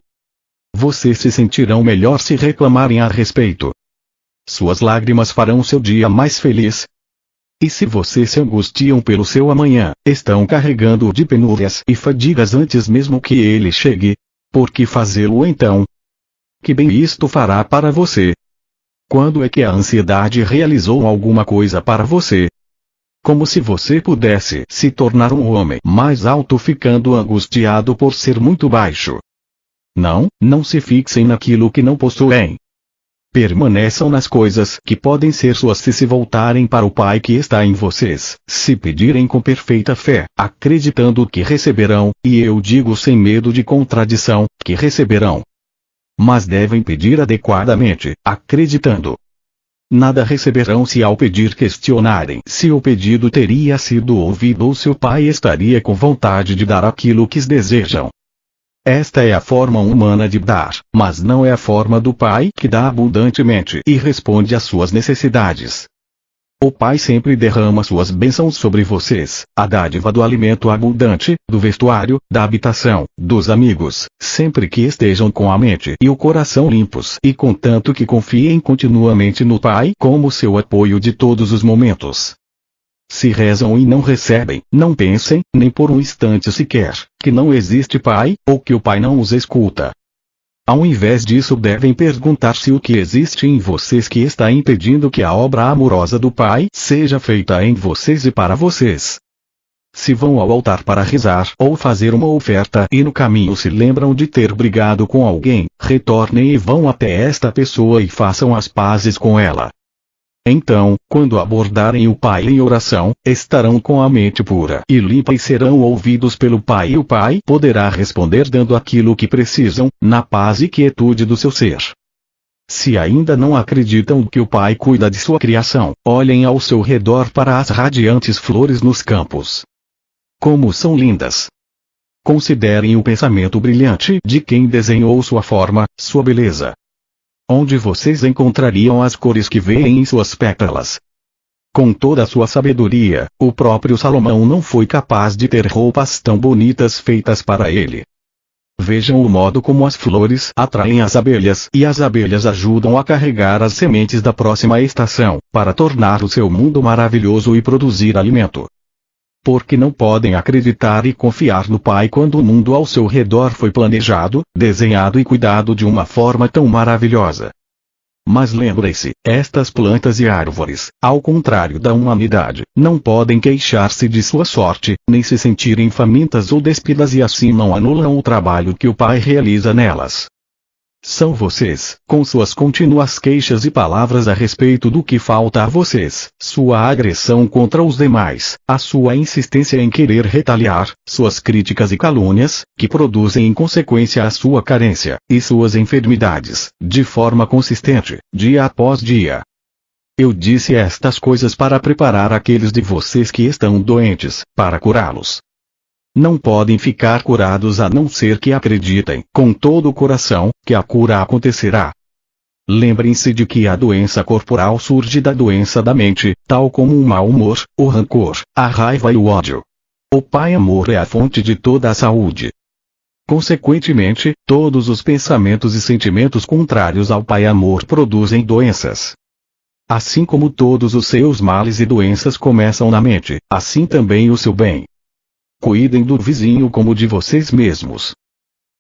Vocês se sentirão melhor se reclamarem a respeito. suas lágrimas farão seu dia mais feliz. E se vocês se angustiam pelo seu amanhã, estão carregando-o de penúrias e fadigas antes mesmo que ele chegue. Por que fazê-lo então? Que bem isto fará para você? Quando é que a ansiedade realizou alguma coisa para você? Como se você pudesse se tornar um homem mais alto ficando angustiado por ser muito baixo. Não se fixem naquilo que não possuem. Permaneçam nas coisas que podem ser suas se voltarem para o Pai que está em vocês, se pedirem com perfeita fé, acreditando que receberão, e eu digo sem medo de contradição, que receberão. Mas devem pedir adequadamente, acreditando. Nada receberão se ao pedir questionarem se o pedido teria sido ouvido ou se o Pai estaria com vontade de dar aquilo que desejam. Esta é a forma humana de dar, mas não é a forma do Pai que dá abundantemente e responde às suas necessidades. O Pai sempre derrama suas bênçãos sobre vocês, a dádiva do alimento abundante, do vestuário, da habitação, dos amigos, sempre que estejam com a mente e o coração limpos e contanto que confiem continuamente no Pai como seu apoio de todos os momentos. Se rezam e não recebem, não pensem, nem por um instante sequer, que não existe Pai, ou que o Pai não os escuta. Ao invés disso devem perguntar-se o que existe em vocês que está impedindo que a obra amorosa do Pai seja feita em vocês e para vocês. Se vão ao altar para rezar ou fazer uma oferta e no caminho se lembram de ter brigado com alguém, retornem e vão até esta pessoa e façam as pazes com ela. Então, quando abordarem o Pai em oração, estarão com a mente pura e limpa e serão ouvidos pelo Pai e o Pai poderá responder dando aquilo que precisam, na paz e quietude do seu ser. Se ainda não acreditam que o Pai cuida de sua criação, olhem ao seu redor para as radiantes flores nos campos. Como são lindas! Considerem o pensamento brilhante de quem desenhou sua forma, sua beleza. Onde vocês encontrariam as cores que veem em suas pétalas? Com toda a sua sabedoria, o próprio Salomão não foi capaz de ter roupas tão bonitas feitas para ele. Vejam o modo como as flores atraem as abelhas e as abelhas ajudam a carregar as sementes da próxima estação, para tornar o seu mundo maravilhoso e produzir alimento. Porque não podem acreditar e confiar no Pai quando o mundo ao seu redor foi planejado, desenhado e cuidado de uma forma tão maravilhosa. Mas lembrem-se, estas plantas e árvores, ao contrário da humanidade, não podem queixar-se de sua sorte, nem se sentirem famintas ou despidas e assim não anulam o trabalho que o Pai realiza nelas. São vocês, com suas contínuas queixas e palavras a respeito do que falta a vocês, sua agressão contra os demais, a sua insistência em querer retaliar, suas críticas e calúnias, que produzem em consequência a sua carência, e suas enfermidades, de forma consistente, dia após dia. Eu disse estas coisas para preparar aqueles de vocês que estão doentes, para curá-los. Não podem ficar curados a não ser que acreditem, com todo o coração, que a cura acontecerá. Lembrem-se de que a doença corporal surge da doença da mente, tal como o mau humor, o rancor, a raiva e o ódio. O Pai Amor é a fonte de toda a saúde. Consequentemente, todos os pensamentos e sentimentos contrários ao Pai Amor produzem doenças. Assim como todos os seus males e doenças começam na mente, assim também o seu bem. Cuidem do vizinho como de vocês mesmos.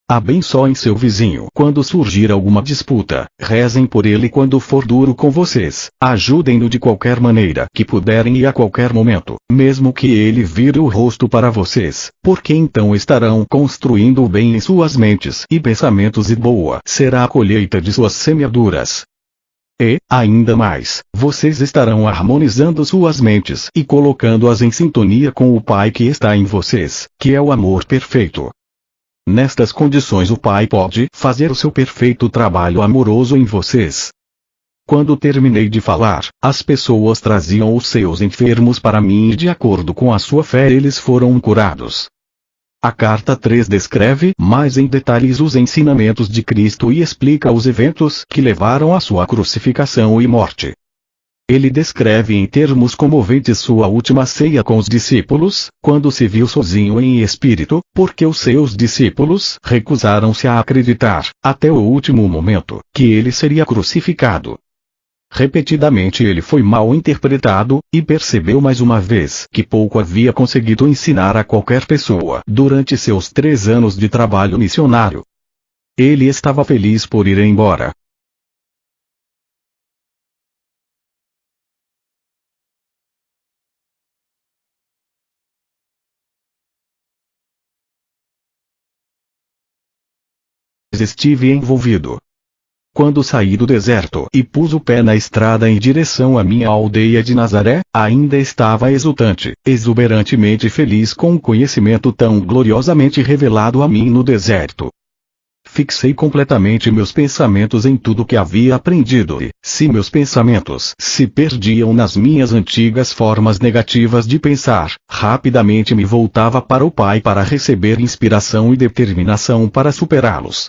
Abençoem seu vizinho quando surgir alguma disputa, rezem por ele quando for duro com vocês, ajudem-no de qualquer maneira que puderem e a qualquer momento, mesmo que ele vire o rosto para vocês, porque então estarão construindo o bem em suas mentes e pensamentos e boa será a colheita de suas semeaduras. E, ainda mais, vocês estarão harmonizando suas mentes e colocando-as em sintonia com o Pai que está em vocês, que é o amor perfeito. Nestas condições o Pai pode fazer o seu perfeito trabalho amoroso em vocês. Quando terminei de falar, as pessoas traziam os seus enfermos para mim e de acordo com a sua fé eles foram curados. A carta 3 descreve mais em detalhes os ensinamentos de Cristo e explica os eventos que levaram à sua crucificação e morte. Ele descreve em termos comoventes sua última ceia com os discípulos, quando se viu sozinho em espírito, porque os seus discípulos recusaram-se a acreditar, até o último momento, que ele seria crucificado. Repetidamente ele foi mal interpretado, e percebeu mais uma vez que pouco havia conseguido ensinar a qualquer pessoa durante seus 3 anos de trabalho missionário. Ele estava feliz por ir embora. Estive envolvido. Quando saí do deserto e pus o pé na estrada em direção à minha aldeia de Nazaré, ainda estava exultante, exuberantemente feliz com o conhecimento tão gloriosamente revelado a mim no deserto. Fixei completamente meus pensamentos em tudo que havia aprendido e, se meus pensamentos se perdiam nas minhas antigas formas negativas de pensar, rapidamente me voltava para o Pai para receber inspiração e determinação para superá-los.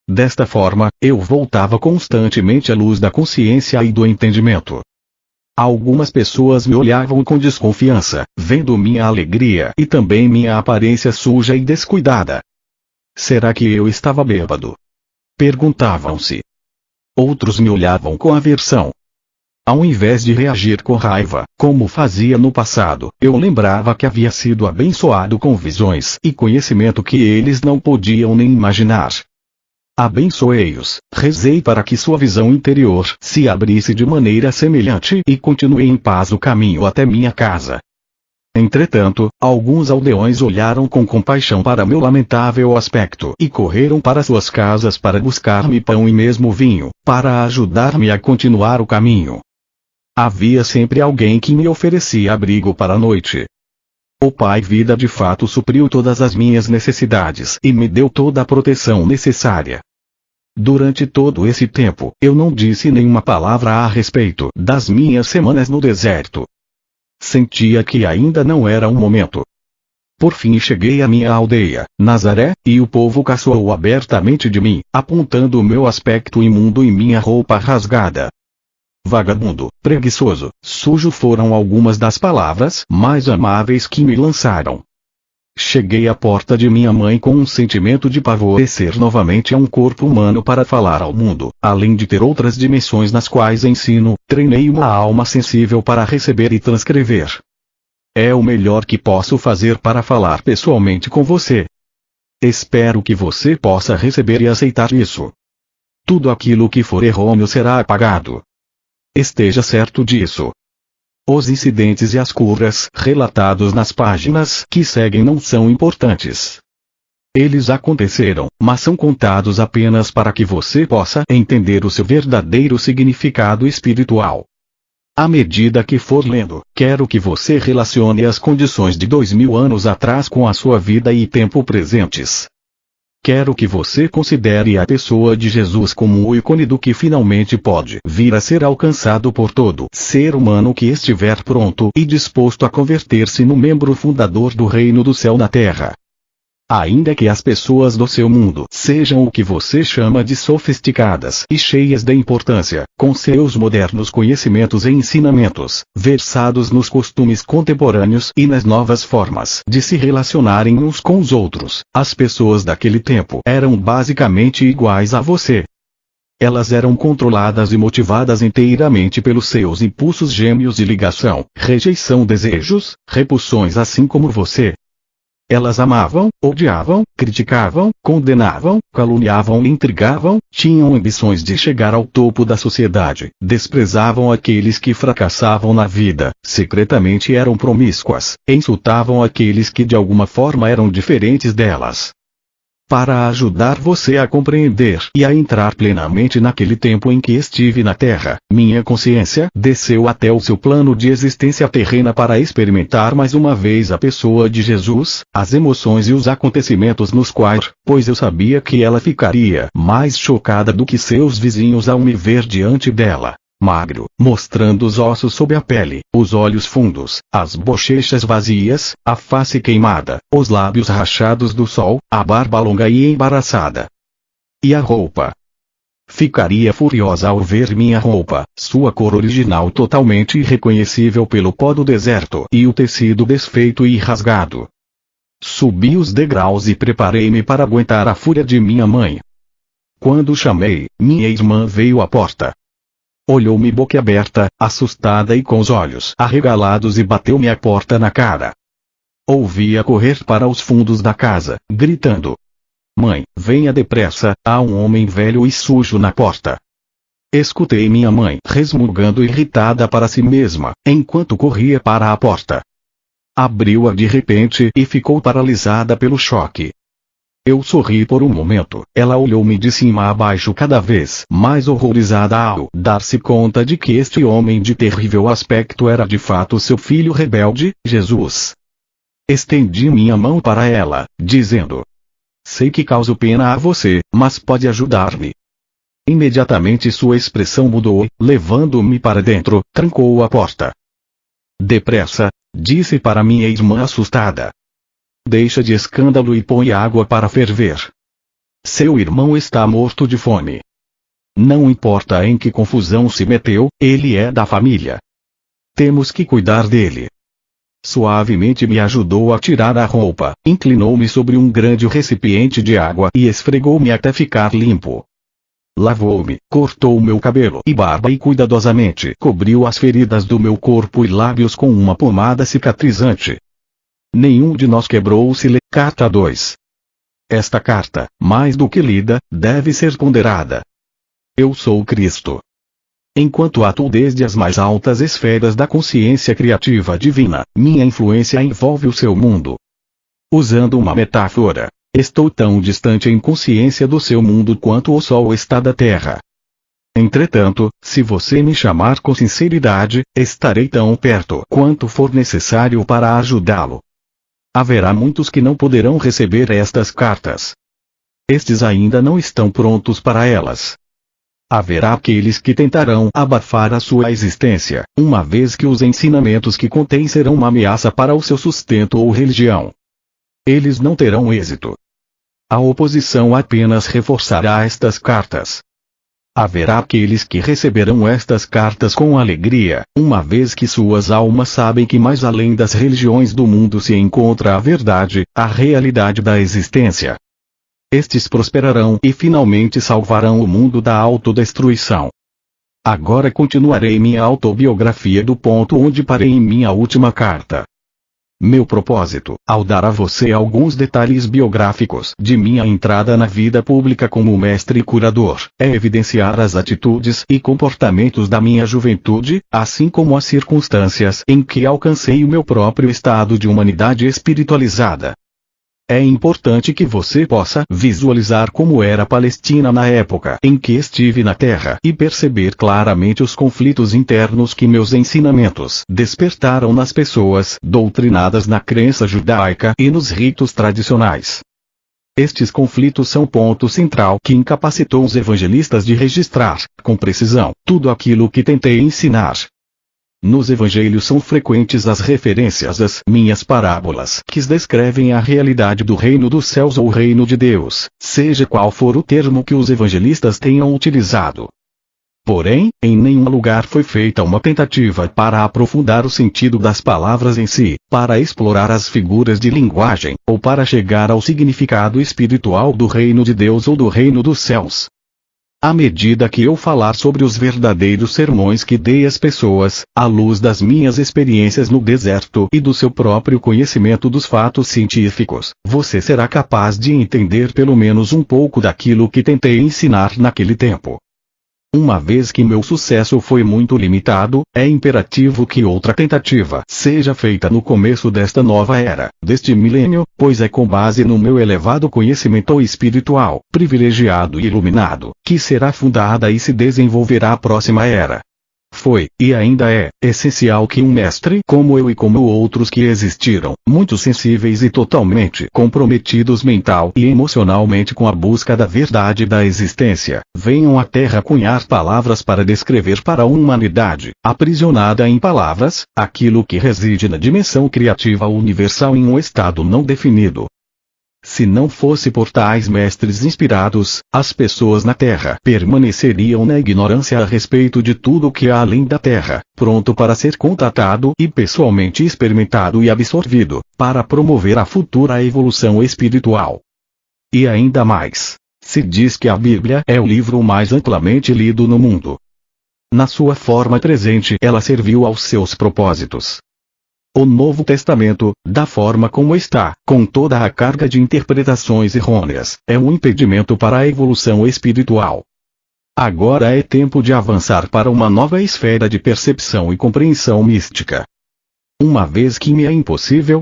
Desta forma, eu voltava constantemente à luz da consciência e do entendimento. Algumas pessoas me olhavam com desconfiança, vendo minha alegria e também minha aparência suja e descuidada. Será que eu estava bêbado? Perguntavam-se. Outros me olhavam com aversão. Ao invés de reagir com raiva, como fazia no passado, eu lembrava que havia sido abençoado com visões e conhecimento que eles não podiam nem imaginar. Abençoei-os, rezei para que sua visão interior se abrisse de maneira semelhante e continuei em paz o caminho até minha casa. Entretanto, alguns aldeões olharam com compaixão para meu lamentável aspecto e correram para suas casas para buscar-me pão e mesmo vinho, para ajudar-me a continuar o caminho. Havia sempre alguém que me oferecia abrigo para a noite. O Pai Vida de fato supriu todas as minhas necessidades e me deu toda a proteção necessária. Durante todo esse tempo, eu não disse nenhuma palavra a respeito das minhas semanas no deserto. Sentia que ainda não era o momento. Por fim cheguei à minha aldeia, Nazaré, e o povo caçoou abertamente de mim, apontando o meu aspecto imundo e minha roupa rasgada. Vagabundo, preguiçoso, sujo foram algumas das palavras mais amáveis que me lançaram. Cheguei à porta de minha mãe com um sentimento de pavor de ser novamente um corpo humano para falar ao mundo, além de ter outras dimensões nas quais ensino, treinei uma alma sensível para receber e transcrever. É o melhor que posso fazer para falar pessoalmente com você. Espero que você possa receber e aceitar isso. Tudo aquilo que for errôneo será apagado. Esteja certo disso. Os incidentes e as curas relatados nas páginas que seguem não são importantes. Eles aconteceram, mas são contados apenas para que você possa entender o seu verdadeiro significado espiritual. À medida que for lendo, quero que você relacione as condições de 2000 anos atrás com a sua vida e tempo presentes. Quero que você considere a pessoa de Jesus como o ícone do que finalmente pode vir a ser alcançado por todo ser humano que estiver pronto e disposto a converter-se no membro fundador do reino do céu na terra. Ainda que as pessoas do seu mundo sejam o que você chama de sofisticadas e cheias de importância, com seus modernos conhecimentos e ensinamentos, versados nos costumes contemporâneos e nas novas formas de se relacionarem uns com os outros, as pessoas daquele tempo eram basicamente iguais a você. Elas eram controladas e motivadas inteiramente pelos seus impulsos gêmeos de ligação, rejeição, desejos, repulsões, assim como você. Elas amavam, odiavam, criticavam, condenavam, caluniavam e intrigavam, tinham ambições de chegar ao topo da sociedade, desprezavam aqueles que fracassavam na vida, secretamente eram promíscuas, insultavam aqueles que de alguma forma eram diferentes delas. Para ajudar você a compreender e a entrar plenamente naquele tempo em que estive na Terra, minha consciência desceu até o seu plano de existência terrena para experimentar mais uma vez a pessoa de Jesus, as emoções e os acontecimentos nos quais, pois eu sabia que ela ficaria mais chocada do que seus vizinhos ao me ver diante dela. Magro, mostrando os ossos sob a pele, os olhos fundos, as bochechas vazias, a face queimada, os lábios rachados do sol, a barba longa e embaraçada. E a roupa? Ficaria furiosa ao ver minha roupa, sua cor original totalmente irreconhecível pelo pó do deserto e o tecido desfeito e rasgado. Subi os degraus e preparei-me para aguentar a fúria de minha mãe. Quando chamei, minha irmã veio à porta. Olhou-me boquiaberta, assustada e com os olhos arregalados e bateu-me a porta na cara. Ouvi-a correr para os fundos da casa, gritando: "Mãe, venha depressa, há um homem velho e sujo na porta." Escutei minha mãe resmungando irritada para si mesma, enquanto corria para a porta. Abriu-a de repente e ficou paralisada pelo choque. Eu sorri por um momento. Ela olhou-me de cima a baixo cada vez mais horrorizada ao dar-se conta de que este homem de terrível aspecto era de fato seu filho rebelde, Jesus. Estendi minha mão para ela, dizendo: "Sei que causo pena a você, mas pode ajudar-me." Imediatamente sua expressão mudou, levando-me para dentro, trancou a porta. "Depressa", disse para minha irmã assustada. "Deixa de escândalo e põe água para ferver. Seu irmão está morto de fome. Não importa em que confusão se meteu, ele é da família. Temos que cuidar dele." Suavemente me ajudou a tirar a roupa, inclinou-me sobre um grande recipiente de água e esfregou-me até ficar limpo. Lavou-me, cortou meu cabelo e barba e cuidadosamente cobriu as feridas do meu corpo e lábios com uma pomada cicatrizante. Nenhum de nós quebrou-se. Carta 2. Esta carta, mais do que lida, deve ser ponderada. Eu sou Cristo. Enquanto atuo desde as mais altas esferas da consciência criativa divina, minha influência envolve o seu mundo. Usando uma metáfora, estou tão distante em consciência do seu mundo quanto o Sol está da Terra. Entretanto, se você me chamar com sinceridade, estarei tão perto quanto for necessário para ajudá-lo. Haverá muitos que não poderão receber estas cartas. Estes ainda não estão prontos para elas. Haverá aqueles que tentarão abafar a sua existência, uma vez que os ensinamentos que contém serão uma ameaça para o seu sustento ou religião. Eles não terão êxito. A oposição apenas reforçará estas cartas. Haverá aqueles que receberão estas cartas com alegria, uma vez que suas almas sabem que mais além das religiões do mundo se encontra a verdade, a realidade da existência. Estes prosperarão e finalmente salvarão o mundo da autodestruição. Agora continuarei minha autobiografia do ponto onde parei em minha última carta. Meu propósito, ao dar a você alguns detalhes biográficos de minha entrada na vida pública como mestre e curador, é evidenciar as atitudes e comportamentos da minha juventude, assim como as circunstâncias em que alcancei o meu próprio estado de humanidade espiritualizada. É importante que você possa visualizar como era a Palestina na época em que estive na Terra e perceber claramente os conflitos internos que meus ensinamentos despertaram nas pessoas doutrinadas na crença judaica e nos ritos tradicionais. Estes conflitos são ponto central que incapacitou os evangelistas de registrar, com precisão, tudo aquilo que tentei ensinar. Nos evangelhos são frequentes as referências às minhas parábolas que descrevem a realidade do reino dos céus ou reino de Deus, seja qual for o termo que os evangelistas tenham utilizado. Porém, em nenhum lugar foi feita uma tentativa para aprofundar o sentido das palavras em si, para explorar as figuras de linguagem, ou para chegar ao significado espiritual do reino de Deus ou do reino dos céus. À medida que eu falar sobre os verdadeiros sermões que dei às pessoas, à luz das minhas experiências no deserto e do seu próprio conhecimento dos fatos científicos, você será capaz de entender pelo menos um pouco daquilo que tentei ensinar naquele tempo. Uma vez que meu sucesso foi muito limitado, é imperativo que outra tentativa seja feita no começo desta nova era, deste milênio, pois é com base no meu elevado conhecimento espiritual, privilegiado e iluminado, que será fundada e se desenvolverá a próxima era. Foi, e ainda é, essencial que um mestre como eu e como outros que existiram, muito sensíveis e totalmente comprometidos mental e emocionalmente com a busca da verdade da existência, venham à Terra cunhar palavras para descrever para a humanidade, aprisionada em palavras, aquilo que reside na dimensão criativa universal em um estado não definido. Se não fosse por tais mestres inspirados, as pessoas na Terra permaneceriam na ignorância a respeito de tudo o que há além da Terra, pronto para ser contatado e pessoalmente experimentado e absorvido, para promover a futura evolução espiritual. E ainda mais, se diz que a Bíblia é o livro mais amplamente lido no mundo. Na sua forma presente, ela serviu aos seus propósitos. O Novo Testamento, da forma como está, com toda a carga de interpretações errôneas, é um impedimento para a evolução espiritual. Agora é tempo de avançar para uma nova esfera de percepção e compreensão mística. Uma vez que me é impossível